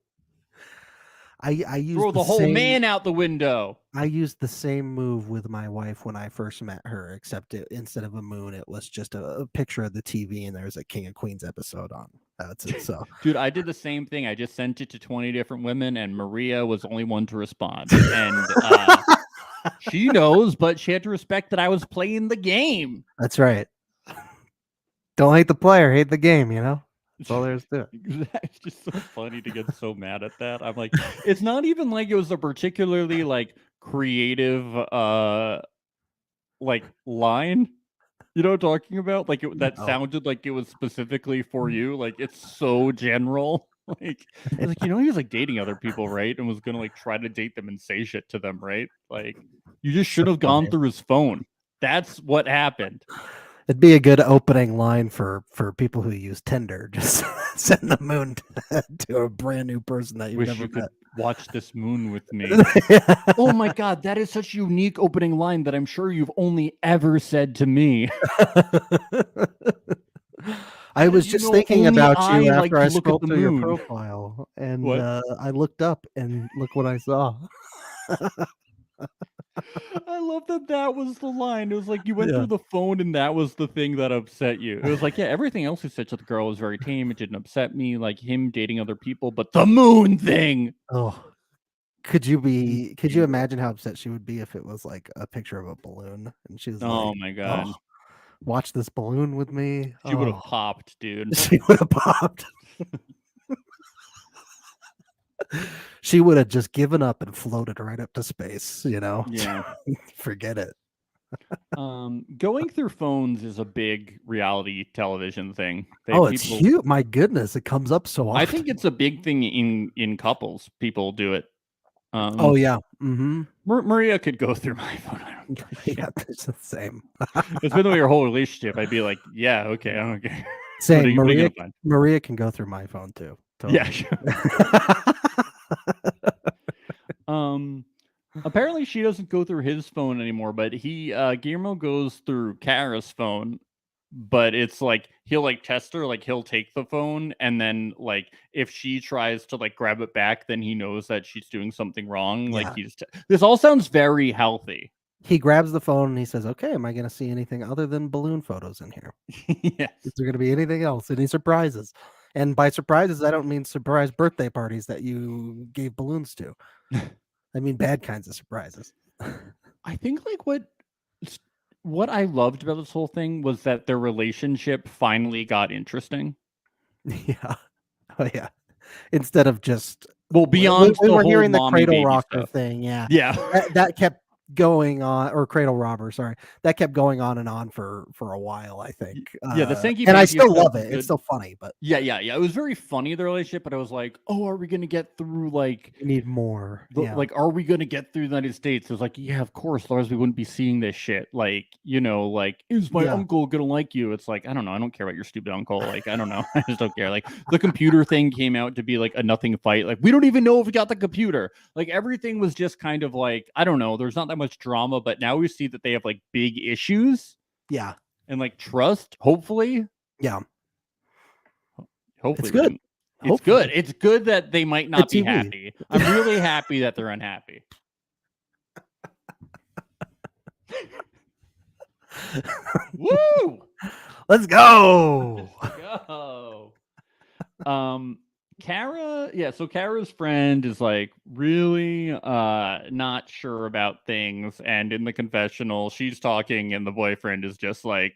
I used throw the whole man out the window. I used the same move with my wife when I first met her, except instead of a moon, it was just a picture of the TV and there's a King of Queens episode on. That's it. So, dude, I did the same thing. I just sent it to 20 different women, and Maria was the only one to respond. And she knows, but she had to respect that I was playing the game. That's right. Don't hate the player, hate the game. That's all there is to it. It's just so funny to get so mad at that. I'm like, it's not even like it was a particularly creative line. You know what I'm talking about? Like that No. sounded like it was specifically for you. Like it's so general. Like it's like he was like dating other people, right? And was gonna like try to date them and say shit to them, right? Like you just should have gone through his phone. That's what happened. It'd be a good opening line for people who use Tinder. Just send the moon to a brand new person that you've Wish never you could met. watch this moon with me. Oh my god, that is such a unique opening line that I'm sure you've only ever said to me. I was just thinking only about I you like after to I look at scrolled the through your moon. profile, and What? I looked up and look what I saw. I love that was the line. It was like you went Yeah. through the phone and that was the thing that upset you. It was like, yeah, everything else he said to the girl was very tame. It didn't upset me, like him dating other people, but the moon thing. Oh, could you imagine how upset she would be if it was like a picture of a balloon and she was Oh like, my god. "Oh, watch this balloon with me." She would have Oh, popped, dude. she would have popped. She would have just given up and floated right up to space, Yeah. Forget it. Going through phones is a big reality television thing. It's huge. My goodness, it comes up so often. I think it's a big thing in couples. People do it. Oh yeah. Mm-hmm. Maria could go through my phone. I don't give a shit. Yeah, it's the same. It's been your whole relationship. I'd be like, yeah, okay, I don't care. Same. What are you gonna find? Maria can go through my phone too. Totally. Yeah, sure. Apparently she doesn't go through his phone anymore, but Guillermo goes through Cara's phone, but it's like he'll like test her, like he'll take the phone, and then like if she tries to like grab it back, then he knows that she's doing something wrong. Yeah. Like this all sounds very healthy. He grabs the phone and he says, "Okay, am I going to see anything other than balloon photos in here? Yes. Is there going to be anything else? Any surprises?" And by surprises, I don't mean surprise birthday parties that you gave balloons to. I mean bad kinds of surprises. I think like what I loved about this whole thing was that their relationship finally got interesting. Yeah. Oh yeah. Instead of just beyond we the were whole hearing the mommy cradle baby rocker stuff. thing. Yeah. Yeah. That kept going on, or cradle robber, sorry, that kept going on and on for a while, I think. Yeah, the Sankey and I Panky still stuff love was it. good. It's still funny, but yeah, it was very funny, the relationship, but I was like, oh, are we gonna get through like we need more? like are we gonna get through the United States? It was like, yeah, of course, otherwise we wouldn't be seeing this shit. Like, like, is my uncle gonna like you? It's like, I don't know, I don't care about your stupid uncle. Like, I don't know. I just don't care. Like the computer thing came out to be like a nothing fight. Like, we don't even know if we got the computer. Like everything was just kind of like, I don't know, there's not that much drama, but now we see that they have like big issues. Yeah. And like trust, hopefully. Yeah. Hopefully it's good. It's good. It's good that they might not be TV. happy. I'm really happy that they're unhappy. Woo! Let's go. Let's go. Cara, so Cara's friend is like really not sure about things, and in the confessional she's talking and the boyfriend is just like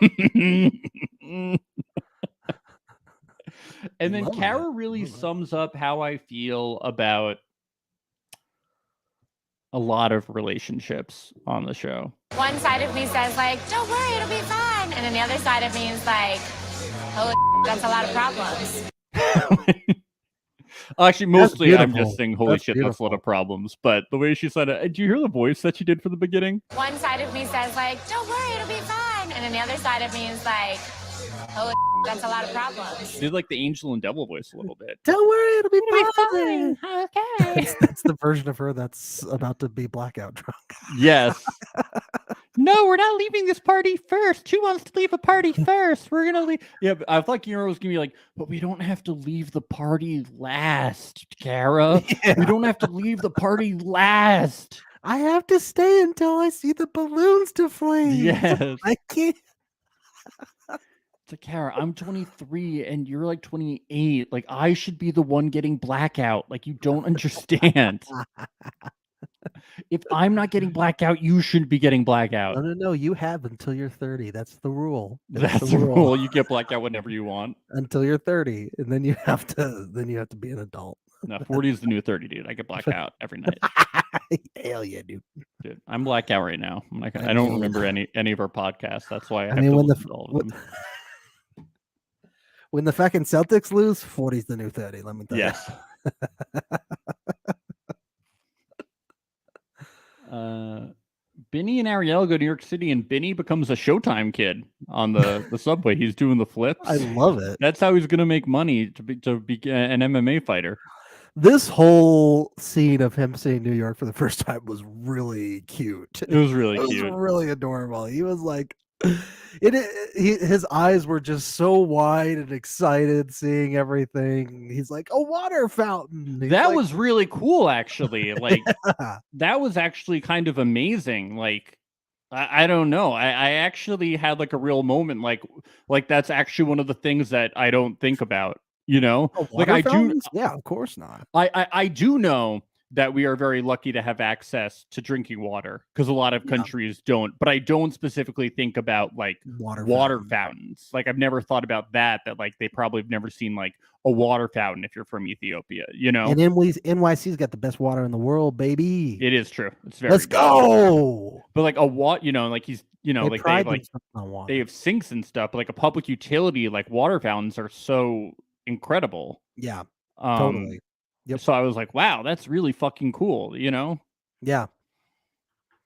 and then Cara really sums up how I feel about a lot of relationships on the show. One side of me says like, don't worry, it'll be fine. And then the other side of me is like, oh, that's a lot of problems. Actually, mostly I'm beautiful. just saying, holy shit, that's a lot of problems. But the way she said it, do you hear the voice that she did for the beginning? One side of me says like, don't worry, it'll be fine. And then the other side of me is like, oh, that's a lot of problems. She did like the angel and devil voice a little bit. Don't worry, it'll be fine. Okay. That's the version of her that's about to be blackout drunk. Yes. No, we're not leaving this party first. Who wants to leave a party first? We're gonna leave. Yeah, but I thought Kira was gonna be like, but we don't have to leave the party last, Cara. Yeah. We don't have to leave the party last. I have to stay until I see the balloons deflate. Yes. I can't. It's like, Cara, I'm 23 and you're like 28. Like, I should be the one getting blackout. Like, you don't understand. If I'm not getting blackout, you shouldn't be getting blackout. No. You have until you're 30. That's the rule. That's the rule. You get blackout whenever you want. Until you're 30, and then you have to. Then you have to be an adult. No, 40 is the new 30, dude. I get blackout every night. Hell yeah, dude. Dude, I'm blackout right now. I I don't mean- remember any of our podcasts. That's why I have mean, to when listen to all of them. when the fucking Celtics lose, 40's the new 30. Let me tell Yes. Benny and Ariel go to New York City, and Benny becomes a Showtime kid on the subway. He's doing the flips. I love it. That's how he's gonna make money to be an MMA fighter. This whole scene of him seeing New York for the first time was really cute. It was really It cute. was really adorable. He was like, his eyes were just so wide and excited seeing everything. He's like, a water fountain. He's That like, was really cool, actually. Like "Yeah." that was actually kind of amazing. Like I don't know. I actually had like a real moment. Like that's actually one of the things that I don't think about. You know, "A like water I do. fountains? Yeah, of course not. I do know that we are very lucky to have access to drinking water because a lot of Yeah. countries don't. But I don't specifically think about like Water water fountain. fountains. Like I've never thought about that like they probably have never seen like a water fountain if you're from Ethiopia, you know? And NYC's got the best water in the world, baby. It is true. It's very Let's good. go. But like a like he's They like they pride have, like themselves on water. they have sinks and stuff, but like a public utility, like water fountains are so incredible. Yeah, totally. Yep. So I was like, wow, that's really fucking cool, you know? Yeah.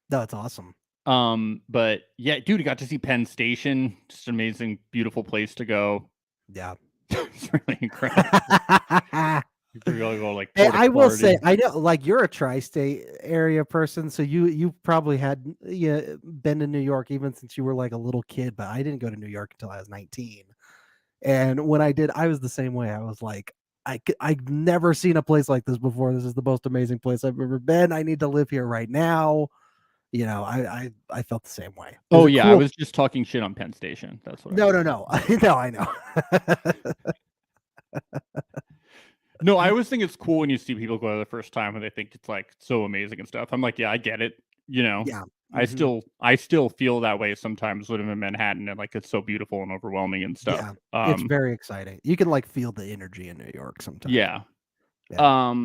No, it's awesome. But yeah, dude, I got to see Penn Station. Just an amazing, beautiful place to go. Yeah. It's really incredible. We all go like Hey, porta I will say, potty. I know, like you're a tri-state area person, so you probably had been to New York even since you were like a little kid. But I didn't go to New York until I was 19, and when I did, I was the same way. I was like, I've never seen a place like this before. This is the most amazing place I've ever been. I need to live here right now. You know, I felt the same way. Oh Is it yeah, I cool? was just talking shit on Penn Station. That's what. No. No, I know. No, I always think it's cool when you see people go there the first time and they think it's like so amazing and stuff. I'm like, yeah, I get it. You know, Yeah. I Mhm. still feel that way sometimes when I'm in Manhattan and like it's so beautiful and overwhelming and stuff. Yeah. It's very exciting. You can like feel the energy in New York sometimes. Yeah. Yeah.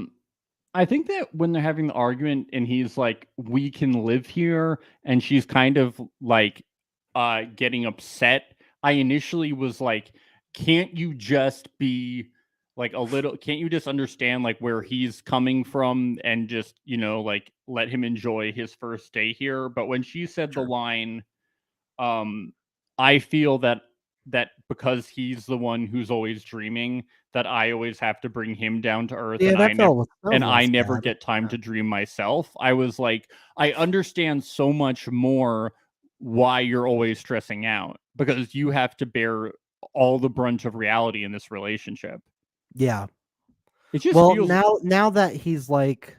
I think that when they're having the argument and he's like, we can live here, and she's kind of like getting upset, I initially was like, can't you just be like can't you just understand like where he's coming from and just, you know, like let him enjoy his first day here? But when she said the Sure. line, I feel that because he's the one who's always dreaming, that I always have to bring him down to earth, Yeah, and I that never felt I never sad. get time to dream myself. I was like, I understand so much more why you're always stressing out, because you have to bear all the brunt of reality in this relationship. Yeah. It just Well, feels now that he's like,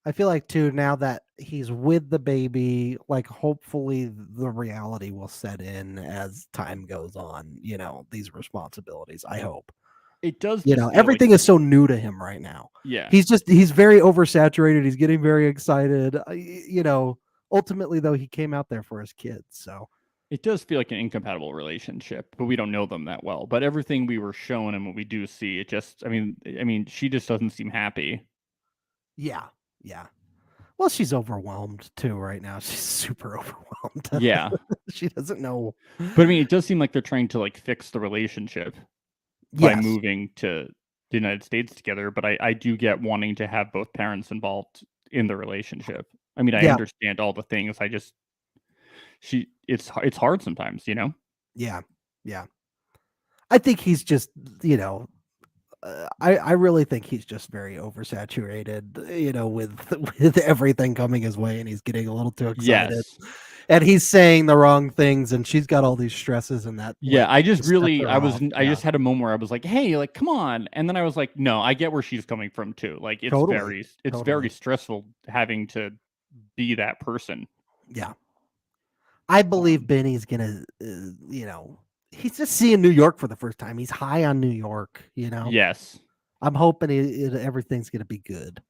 I feel like too, now that he's with the baby, like hopefully the reality will set in as time goes on, you know, these responsibilities. I hope. it does You just know, feel like, everything is so new to him right now. yeah. He's very oversaturated. He's getting very excited. You know, ultimately though, he came out there for his kids. So It does feel like an incompatible relationship, but we don't know them that well. But everything we were shown and what we do see, it just, I mean, she just doesn't seem happy. yeah. Well, she's overwhelmed too right now. She's super overwhelmed. Yeah. She doesn't know. But I mean, it does seem like they're trying to like fix the relationship by Yes. moving to the United States together. But I do get wanting to have both parents involved in the relationship. I mean, I Yeah. understand all the things. It's hard sometimes, you know? Yeah. I think he's just, you know, I really think he's just very oversaturated, you know, with with everything coming his way, and he's getting a little too excited. Yes. And he's saying the wrong things, and she's got all these stresses and that. Yeah, like, I just sets really, her I off. just had a moment where I was like, "Hey, like, come on!" And then I was like, "No, I get where she's coming from too. Like, it's Totally. very stressful having to be that person." Yeah. I believe Benny's gonna, you know, he's just seeing New York for the first time. He's high on New York, you know. Yes, I'm hoping everything's gonna be good.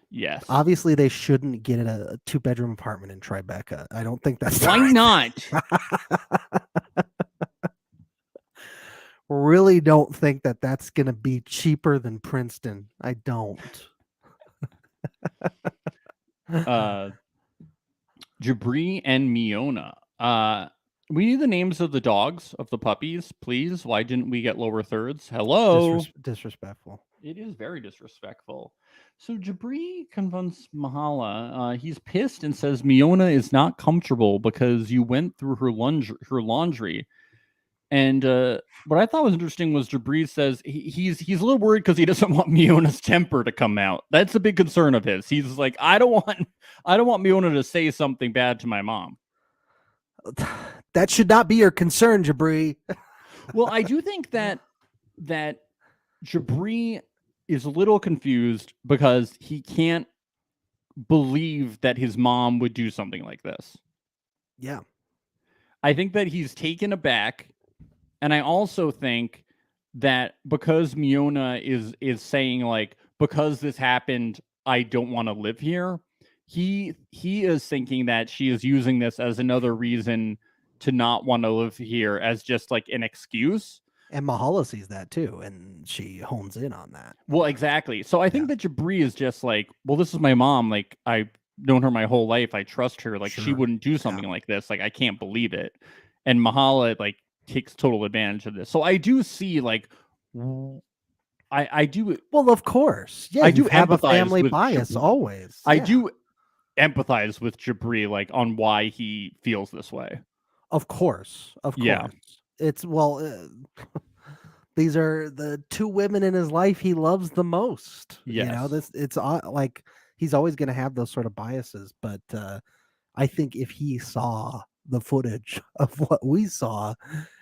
yes. Obviously, they shouldn't get a 2-bedroom apartment in Tribeca. I don't think that's the Why right not? really don't think that that's going to be cheaper than Princeton. I don't. Jabri and Miona. We need the names of the dogs, of the puppies, please. Why didn't we get lower thirds? Hello. Disrespectful. It is very disrespectful. So Jabri confronts Mahala. He's pissed and says Miona is not comfortable because you went through her laundry. And what I thought was interesting was Jabri says he's a little worried because he doesn't want Miona's temper to come out. That's a big concern of his. He's like, I don't want Miona to say something bad to my mom. That should not be your concern, Jabri. Well, I do think that Jabri is a little confused because he can't believe that his mom would do something like this. Yeah. I think that he's taken aback. And I also think that because Miona is saying, like, because this happened, I don't want to live here, he is thinking that she is using this as another reason to not want to live here, as just like an excuse. And Mahala sees that too, and she hones in on that. Well, exactly. So I think that Jabri is just like, well, this is my mom. Like, I've known her my whole life. I trust her. Like, she wouldn't do something like this. Like, I can't believe it. And Mahala, like, takes total advantage of this. So I do see, like, I do. Well, of course. Yeah, I do have a empathize family with bias Jabri. always. I do empathize with Jabri, like, on why he feels this way. Of course. Yeah. It's, well, these are the two women in his life he loves the most. Yes. You know, it's like he's always going to have those sort of biases. But I think if he saw the footage of what we saw,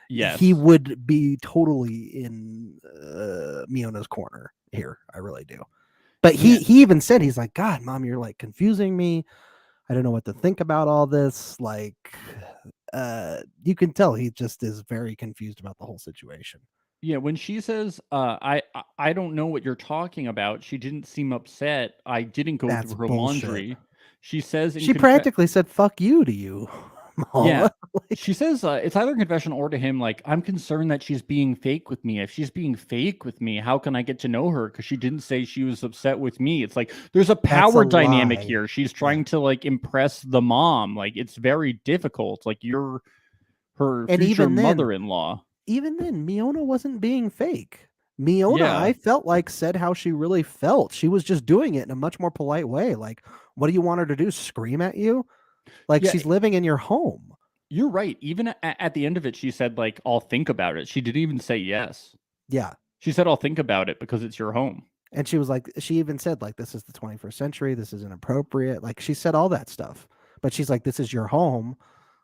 yes, he would be totally in Miona's corner here. I really do. But he even said, he's like, God, Mom, you're like confusing me. I don't know what to think about all this. Like, you can tell he just is very confused about the whole situation. Yeah, when she says, I don't know what you're talking about, she didn't seem upset. I didn't go That's through her bullshit. laundry. She says, she practically said, fuck you to you. Yeah. She says it's either confession or to him, like, I'm concerned that she's being fake with me. If she's being fake with me, how can I get to know her? Because she didn't say she was upset with me. It's like there's a power dynamic here. She's trying to, like, impress the mom. Like, it's very difficult. Like, you're her future mother-in-law. Even then, Miona wasn't being fake. Miona, I felt like, said how she really felt. She was just doing it in a much more polite way. Like, what do you want her to do? Scream at you? Like, she's living in your home. You're right. Even at the end of it, she said, like, I'll think about it. She didn't even say yes. Yeah. She said, I'll think about it because it's your home. And she was like, she even said, like, this is the 21st century. This is inappropriate. Like, she said all that stuff. But she's like, this is your home.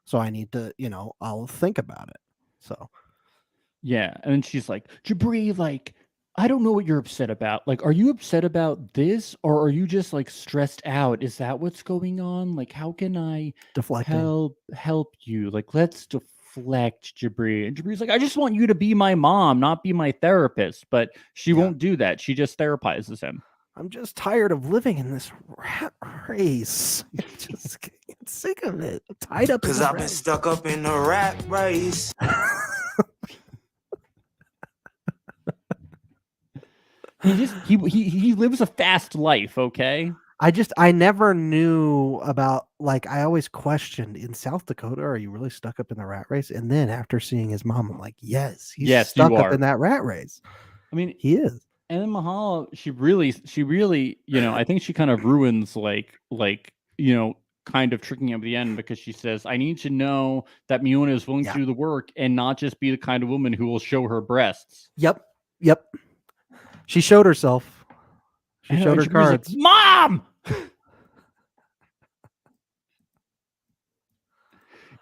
So I need to, I'll think about it. So. Yeah. And then she's like, Jabri, like, I don't know what you're upset about. Like, are you upset about this, or are you just, like, stressed out? Is that what's going on? Like, how can I help you? Like, let's deflect, Jabri. And Jabri's like, I just want you to be my mom, not be my therapist. But she won't do that. She just therapizes him. I'm just tired of living in this rat race. Just getting sick of it. I'm tied up. Because I've been stuck up in the rat race. He lives a fast life, okay? I never knew about, like, I always questioned, in South Dakota, are you really stuck up in the rat race? And then after seeing his mom, I'm like, yes, he's stuck up in that rat race. I mean, he is. And then Mahala, she really, I think she kind of ruins, like, kind of tricking him at the end, because she says, I need to know that Miona is willing to do the work and not just be the kind of woman who will show her breasts. Yep. She showed herself. She showed her cards. Like, Mom!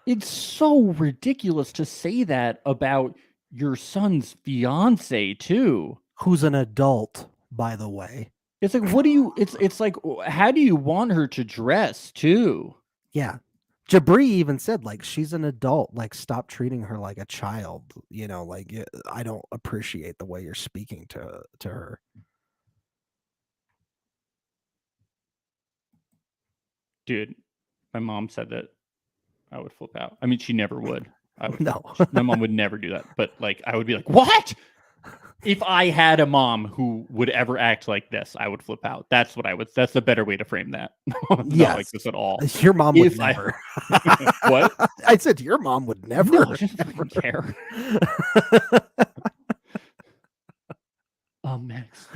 It's so ridiculous to say that about your son's fiance too. Who's an adult, by the way. It's like, what do you, it's like, how do you want her to dress too? Yeah. Jabri even said, like, she's an adult. Like, stop treating her like a child. Like, I don't appreciate the way you're speaking to her. Dude, my mom said that I would flip out. I mean, she never would. No. My mom would never do that. But, like, I would be like, what? If I had a mom who would ever act like this, I would flip out. That's what I would. That's a better way to frame that. Not like this at all. Your mom would If never. What? I said your mom would never. No, she doesn't fucking care. Max.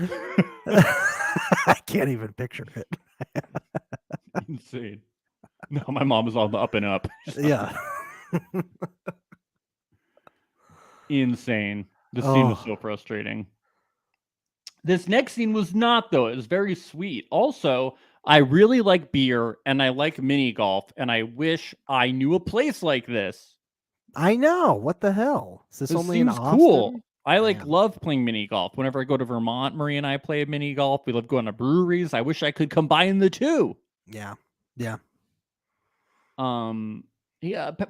I can't even picture it. Insane. No, my mom is on the up and up. Yeah. Insane. The scene was so frustrating. This next scene was not, though. It was very sweet. Also, I really like beer and I like mini golf, and I wish I knew a place like this. I know. What the hell? Is this only in seems Austin? cool. I Man. love playing mini golf. Whenever I go to Vermont, Marie and I play mini golf. We love going to breweries. I wish I could combine the two. Yeah. Yeah.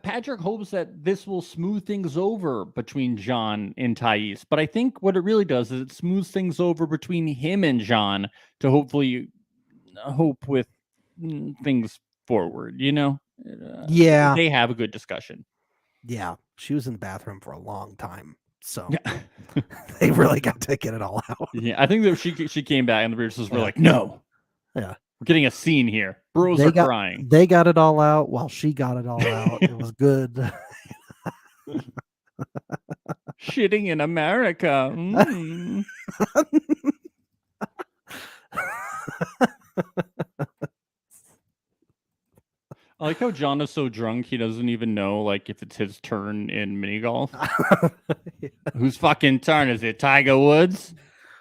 Patrick hopes that this will smooth things over between John and Thais, but I think what it really does is it smooths things over between him and John to hopefully hope with things forward, Yeah. They have a good discussion. Yeah. She was in the bathroom for a long time. So they really got to get it all out. Yeah, I think that she came back and the producers were like, no. Yeah. We're getting a scene here. Bros are crying. They got it all out while she got it all out. It was good. Shitting in America. I like how John is so drunk he doesn't even know if it's his turn in mini golf. Yeah. Whose fucking turn is it? Tiger Woods?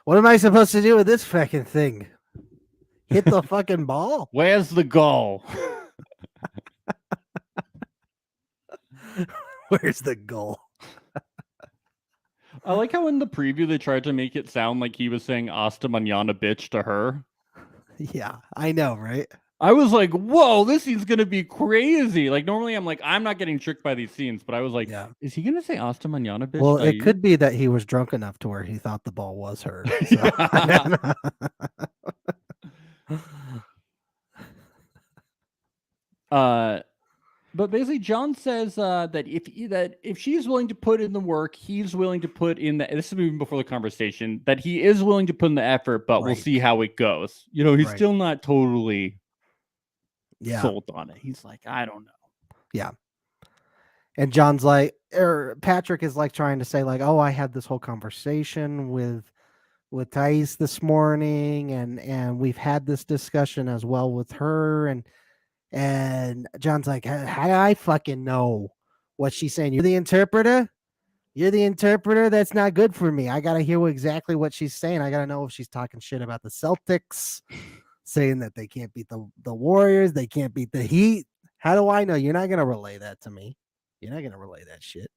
What am I supposed to do with this fucking thing? Hit the fucking ball? Where's the goal? Where's the goal? I like how in the preview they tried to make it sound like he was saying "Hasta mañana, bitch" to her. Yeah, I know, right? I was like, whoa, this scene's going to be crazy. Normally I'm like, I'm not getting tricked by these scenes, but I was like, is he going to say "Hasta mañana, bitch"? Well, it could be that he was drunk enough to where he thought the ball was her. So. But basically, John says that if she's willing to put in the work, he's willing to put in the. This is even before the conversation that he is willing to put in the effort, but we'll see how it goes. He's still not totally sold on it. He's like, I don't know. Yeah. And John's like, or Patrick is trying to say oh, I had this whole conversation with Thais this morning, and we've had this discussion as well with her, and John's like, how do I fucking know what she's saying? You're the interpreter? You're the interpreter? That's not good for me. I got to hear exactly what she's saying. I got to know if she's talking shit about the Celtics, saying that they can't beat the Warriors, they can't beat the Heat. How do I know? You're not going to relay that to me. You're not going to relay that shit.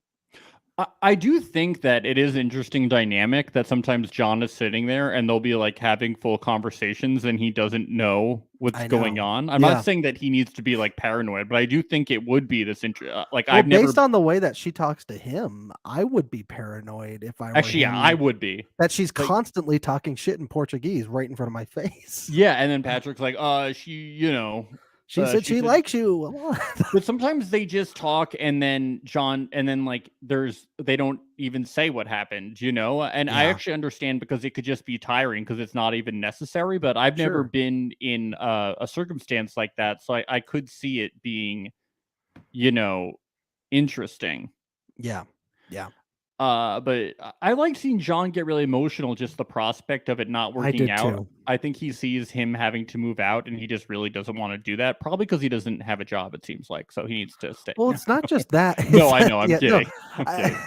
I do think that it is interesting dynamic that sometimes John is sitting there and they'll be having full conversations and he doesn't know what's going on. I'm not saying that he needs to be paranoid, but I do think it would be this based on the way that she talks to him, I would be paranoid if I were actually, him, I would be that she's constantly talking shit in Portuguese right in front of my face. Yeah, and then Patrick's like, she She said she likes you a lot. But sometimes they just talk and then John, and then they don't even say what happened, and I actually understand because it could just be tiring because it's not even necessary, but I've never been in a circumstance like that. So I could see it being, interesting. Yeah. Yeah. But I like seeing John get really emotional, just the prospect of it not working out. Too. I think he sees him having to move out and he just really doesn't want to do that, probably because he doesn't have a job, it seems like, so he needs to stay. Well, it's not just that. No, I know, I'm kidding. No. I'm kidding.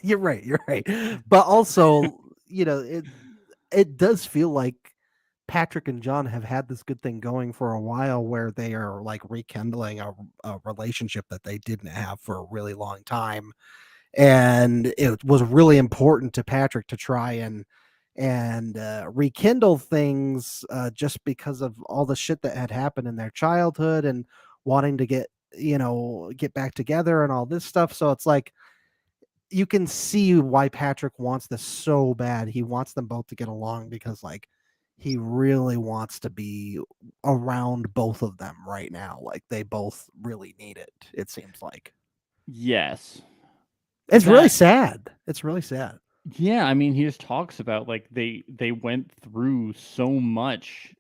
You're right. But also, it does feel like Patrick and John have had this good thing going for a while where they are rekindling a relationship that they didn't have for a really long time. And it was really important to Patrick to try and rekindle things just because of all the shit that had happened in their childhood and wanting to get back together and all this stuff. So it's you can see why Patrick wants this so bad. He wants them both to get along because he really wants to be around both of them right now. They both really need it, it seems like. Yes. It's really sad. It's really sad. Yeah, I mean, he just talks about like they went through so much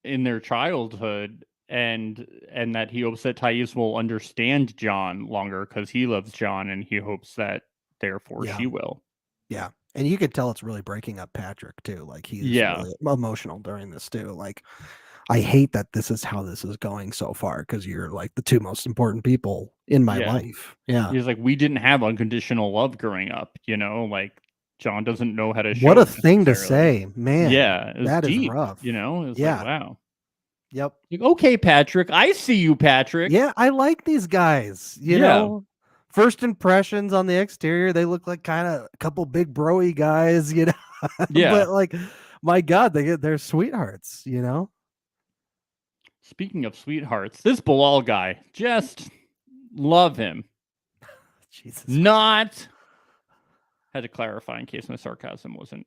in their childhood, and that he hopes that Thais will understand John longer because he loves John, and he hopes that therefore Yeah. she will. Yeah. And you could tell it's really breaking up Patrick too. Like he's Yeah. really emotional during this too. Like I hate that this is how this is going so far because you're like the two most important people in my Yeah. life. Yeah. He's like, we didn't have unconditional love growing up, you know, like John doesn't know how to show What a it thing to necessarily. say, man. Yeah, it's That is deep, rough. you know. It's Yeah. like, wow. Yep. Like, okay, Patrick, I see you, Patrick. Yeah, I like these guys. You Yeah. know, first impressions on the exterior, they look like kind of a couple big broy guys, you know. Yeah. But like, my God, they're sweethearts, you know. Speaking of sweethearts, this Bilal guy, just love him. Jesus. Not. Had to clarify in case my sarcasm wasn't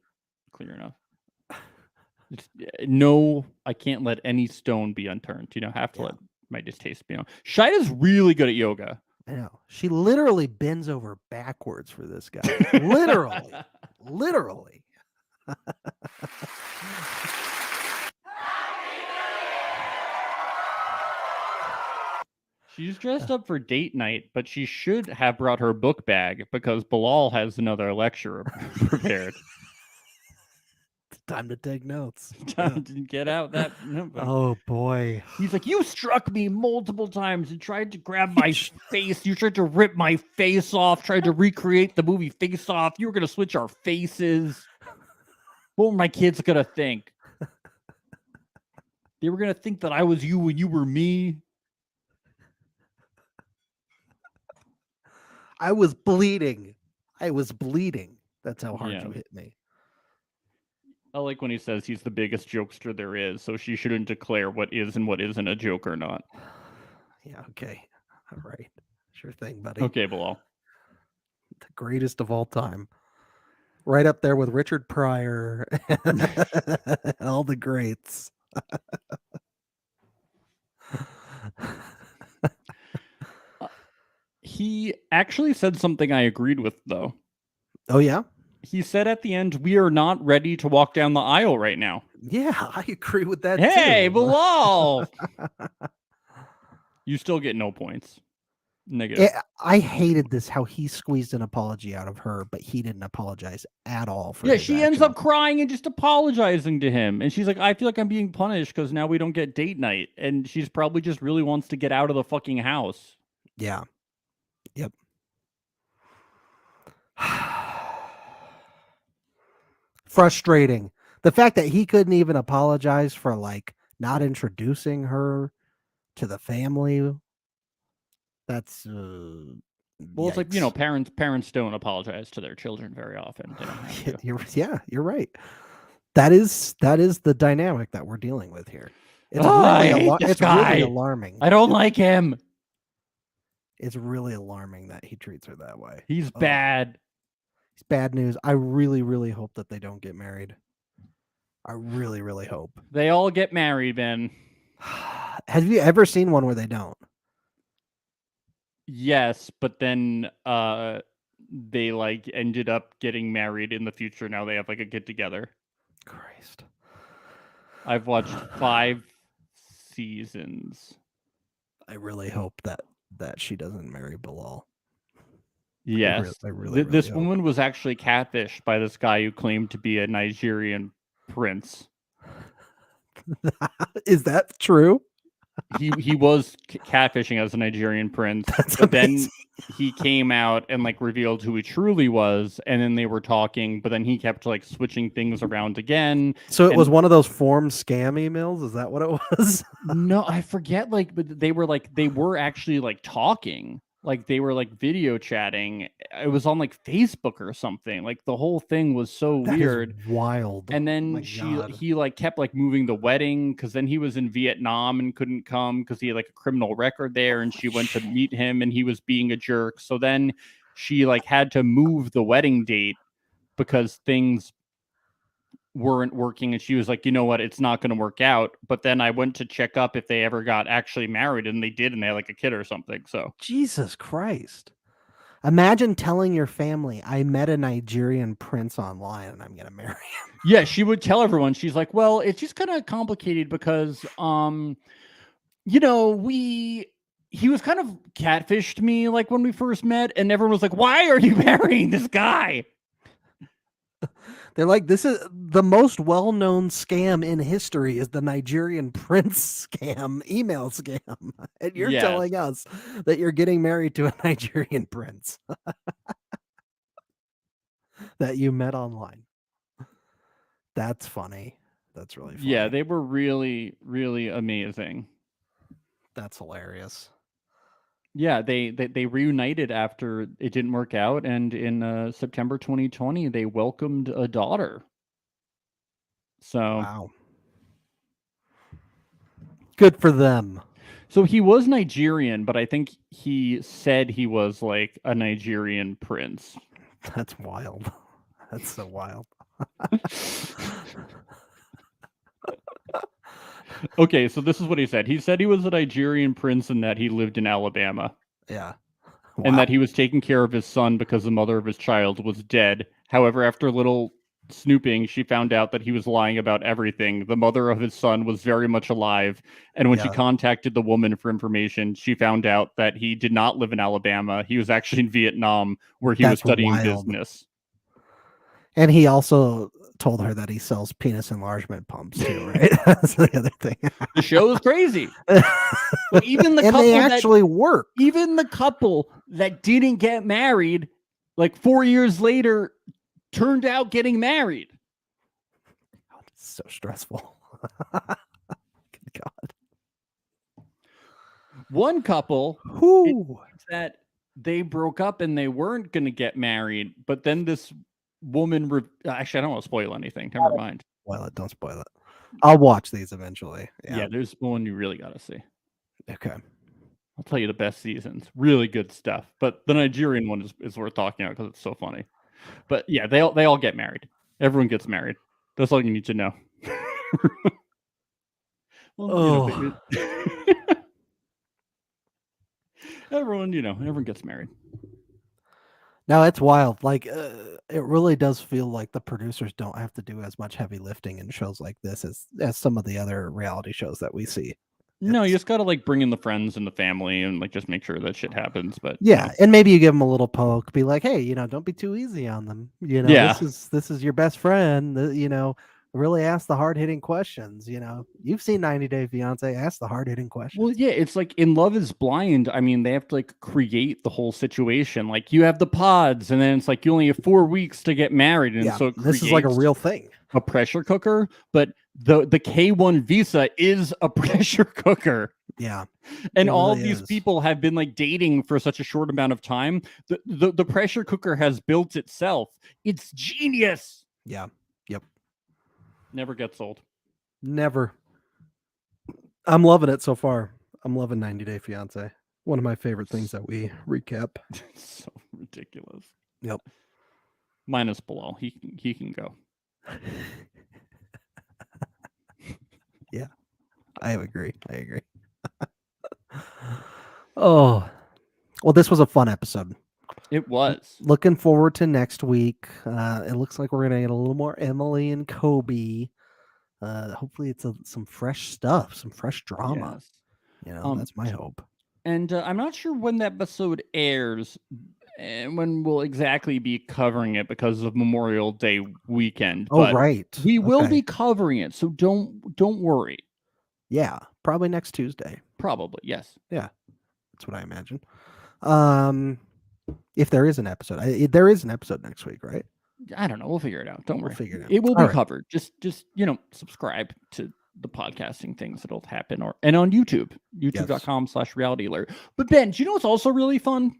clear enough. No, I can't let any stone be unturned. You know, have to let my distaste be known. Shida's really good at yoga. I know. She literally bends over backwards for this guy. Literally. Literally. She's dressed up for date night, but she should have brought her book bag because Bilal has another lecture prepared. Time to take notes. Time to get out that notebook. Oh boy. He's like, you struck me multiple times and tried to grab my face. You tried to rip my face off, tried to recreate the movie Face Off. You were going to switch our faces. What were my kids going to think? They were going to think that I was you and you were me. I was bleeding. That's how hard you hit me. I like when he says he's the biggest jokester there is, so she shouldn't declare what is and what isn't a joke or not. Yeah, okay. All right. Sure thing, buddy. Okay, Bilal. The greatest of all time. Right up there with Richard Pryor and all the greats. He actually said something I agreed with, though. Oh, yeah? He said at the end, we are not ready to walk down the aisle right now. Yeah, I agree with that, Hey, too. Bilal! You still get no points. Negative. I hated this, how he squeezed an apology out of her, but he didn't apologize at all for his she ends action. up crying and just apologizing to him. And she's like, I feel like I'm being punished because now we don't get date night. And she's probably just really wants to get out of the fucking house. Yeah. Yep. Frustrating. The fact that he couldn't even apologize for like not introducing her to the family. That's well, it's like, you know, parents don't apologize to their children very often. They don't have to. You're right. That is the dynamic that we're dealing with here. It's really alarming. I don't like him. It's really alarming that he treats her that way. He's bad. It's bad news. I really, really hope that they don't get married. I really, really hope. They all get married, Ben. Have you ever seen one where they don't? Yes, but then they like ended up getting married in the future. Now they have like a get together. Christ. I've watched 5 seasons. I really hope that she doesn't marry Bilal. Yes. I really This hope. woman was actually catfished by this guy who claimed to be a Nigerian prince. Is that true? He was catfishing as a Nigerian prince. But then he came out and like revealed who he truly was, and then they were talking, but then he kept like switching things around again. So it was one of those form scam emails? Is that what it was? No, I forget. Like, but they were actually like talking. Like they were like video chatting. It was on like Facebook or something. Like the whole thing was so That weird. is wild. And then he like kept like moving the wedding because then he was in Vietnam and couldn't come because he had like a criminal record there, and she went to meet him and he was being a jerk. So then she like had to move the wedding date because things weren't working, and she was like, you know what, it's not going to work out. But then I went to check up if they ever got actually married, and they did, and they had like a kid or something. So Jesus Christ. Imagine telling your family, I met a Nigerian prince online and I'm gonna marry him. Yeah, she would tell everyone. She's like, well, it's just kind of complicated because you know, he was kind of catfished me like when we first met, and everyone was like, why are you marrying this guy? They're like, this is the most well-known scam in history is the Nigerian prince scam, email scam. And you're Yes. telling us that you're getting married to a Nigerian prince that you met online. That's funny. That's really funny. Yeah, they were really, really amazing. That's hilarious. Yeah, they reunited after it didn't work out, and in September 2020, they welcomed a daughter. So Wow. Good for them. So he was Nigerian, but I think he said he was like a Nigerian prince. That's wild. That's so wild. Okay, so this is what he said. He said he was a Nigerian prince and that he lived in Alabama. Yeah. And that he was taking care of his son because the mother of his child was dead. However, after a little snooping, she found out that he was lying about everything. The mother of his son was very much alive. And when she contacted the woman for information, she found out that he did not live in Alabama. He was actually in Vietnam, where he was studying business. And he also told her that he sells penis enlargement pumps too, right? That's the other thing. The show is crazy. But even the and couple they actually work. Even the couple that didn't get married, like 4 years later, turned out getting married. God, it's so stressful. Good God. One couple that they broke up and they weren't going to get married, but then this woman actually, I don't want to spoil anything. Never mind. Don't spoil it. I'll watch these eventually. Yeah, there's one you really got to see. Okay. I'll tell you the best seasons. Really good stuff. But the Nigerian one is worth talking about because it's so funny. But yeah, they all get married. Everyone gets married. That's all you need to know. Well, everyone gets married. No, it's wild. Like, it really does feel like the producers don't have to do as much heavy lifting in shows like this as some of the other reality shows that we see. No, you just gotta like bring in the friends and the family and like just make sure that shit happens. But yeah, and maybe you give them a little poke, be like, hey, don't be too easy on them. This is your best friend. Really ask the hard hitting questions. You've seen 90 Day Fiancé. Ask the hard hitting questions. Well, yeah, it's like in Love Is Blind. I mean, they have to like create the whole situation. Like you have the pods, and then it's like you only have 4 weeks to get married, and so this is like a real thing. A pressure cooker, but the K1 visa is a pressure cooker. Yeah. And all these people have been like dating for such a short amount of time. The pressure cooker has built itself. It's genius. Yeah. Yep. Never gets old. Never. I'm loving it so far. I'm loving 90 Day Fiancé. One of my favorite things that we recap. So ridiculous. Yep. Minus Bilal. He can go. Yeah, I agree. Oh, well, this was a fun episode. It was. Looking forward to next week. It looks like we're gonna get a little more Emily and Kobe. Hopefully, it's some fresh stuff, some fresh drama. Yes. That's my hope. And I'm not sure when that episode airs. And when we'll exactly be covering it because of Memorial Day weekend. Oh, right. We will be covering it, so don't worry. Yeah, probably next Tuesday. Probably, yes. Yeah, that's what I imagine. If there is an episode, there is an episode next week, right? I don't know. We'll figure it out. Don't worry. We'll figure it out. It will be covered. Just subscribe to the podcasting things that'll happen, and on YouTube, youtube.com/reality alert. But Ben, do you know what's also really fun?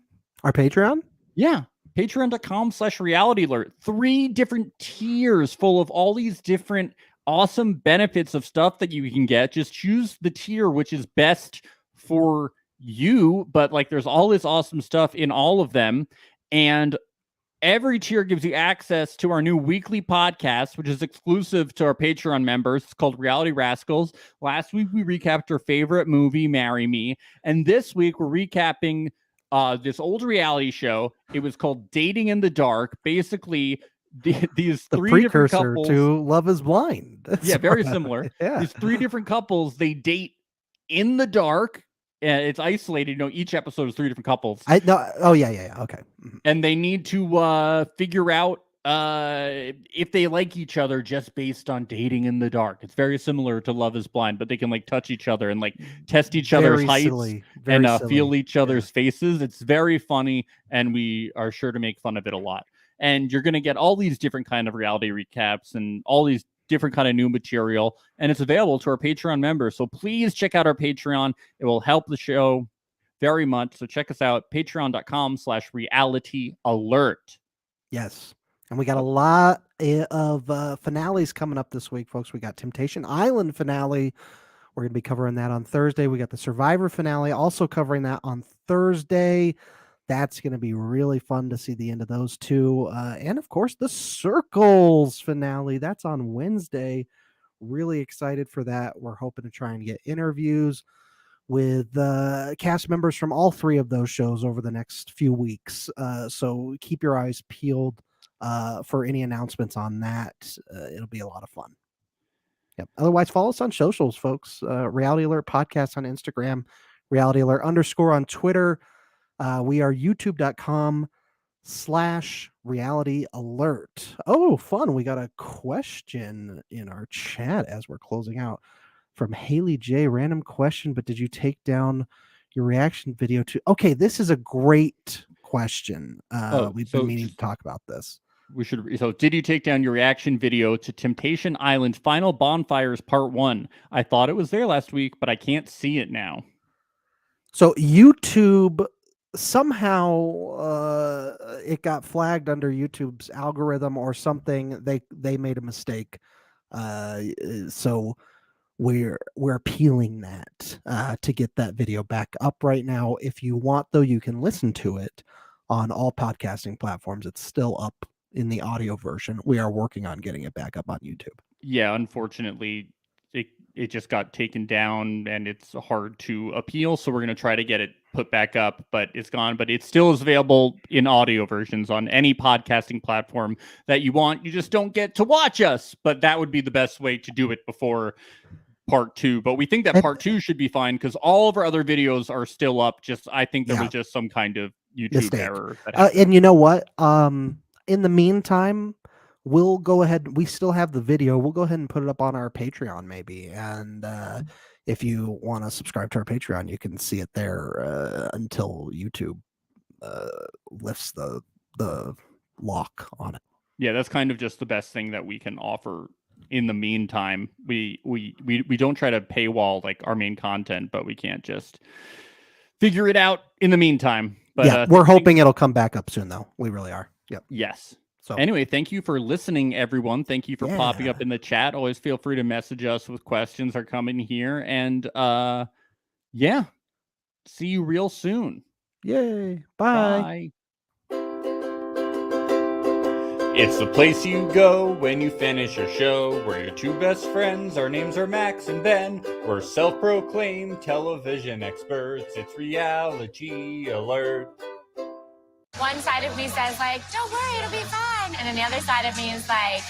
Our Patreon? Yeah. Patreon.com/reality alert. 3 different tiers full of all these different awesome benefits of stuff that you can get. Just choose the tier which is best for you. But like there's all this awesome stuff in all of them. And every tier gives you access to our new weekly podcast, which is exclusive to our Patreon members. It's called Reality Rascals. Last week we recapped our favorite movie, Marry Me. And this week we're recapping this old reality show. It was called Dating in the Dark. Basically, these The three different precursor couples. to Love is Blind. Yeah, very similar. Yeah. These three different couples, they date in the dark. It's isolated. Each episode is three different couples. Oh yeah. Okay. And they need to figure out if they like each other just based on dating in the dark. It's very similar to Love is Blind, but they can like touch each other and like test each other's heights and feel each other's faces. It's very funny, and we are sure to make fun of it a lot. And you're going to get all these different kind of reality recaps and all these different kind of new material, and it's available to our Patreon members. So please check out our Patreon. It will help the show very much. So check us out, patreon.com/realityalert. Yes. And we got a lot of finales coming up this week, folks. We got Temptation Island finale. We're going to be covering that on Thursday. We got the Survivor finale, also covering that on Thursday. That's going to be really fun to see the end of those two. And of course, the Circles finale. That's on Wednesday. Really excited for that. We're hoping to try and get interviews with cast members from all three of those shows over the next few weeks. So keep your eyes peeled for any announcements on that. It'll be a lot of fun. Yep. Otherwise, follow us on socials, folks. Reality Alert Podcast on Instagram, Reality Alert _ on Twitter. We are youtube.com/reality alert. Oh, fun. We got a question in our chat as we're closing out from Haley J. Random question, but did you take down your reaction video to? Okay, this is a great question. We've been meaning to talk about this. So did you take down your reaction video to Temptation Island Final Bonfires Part 1? I thought it was there last week, but I can't see it now. So YouTube somehow it got flagged under YouTube's algorithm or something. They made a mistake. So we're appealing that to get that video back up right now. If you want, though, you can listen to it on all podcasting platforms. It's still up in the audio version. We are working on getting it back up on YouTube. Yeah, unfortunately, it just got taken down and it's hard to appeal. So we're going to try to get it put back up, but it's gone. But it still is available in audio versions on any podcasting platform that you want. You just don't get to watch us, but that would be the best way to do it before Part 2. But we think that Part 2 should be fine because all of our other videos are still up. I think there was just some kind of YouTube error. And you know what? In the meantime, we'll go ahead. We still have the video. We'll go ahead and put it up on our Patreon, maybe. And if you want to subscribe to our Patreon, you can see it there until YouTube lifts the lock on it. Yeah, that's kind of just the best thing that we can offer. In the meantime, we don't try to paywall like our main content, but we can't just figure it out in the meantime. But yeah, we're hoping it'll come back up soon, though. We really are. Yep. Yes. So anyway, thank you for listening, everyone. Thank you for popping up in the chat. Always feel free to message us with questions or come in here. And yeah, see you real soon. Yay. Bye. It's the place you go when you finish your show. We're your two best friends. Our names are Max and Ben. We're self-proclaimed television experts. It's Reality Alert. One side of me says like, don't worry, it'll be fine. And then the other side of me is like,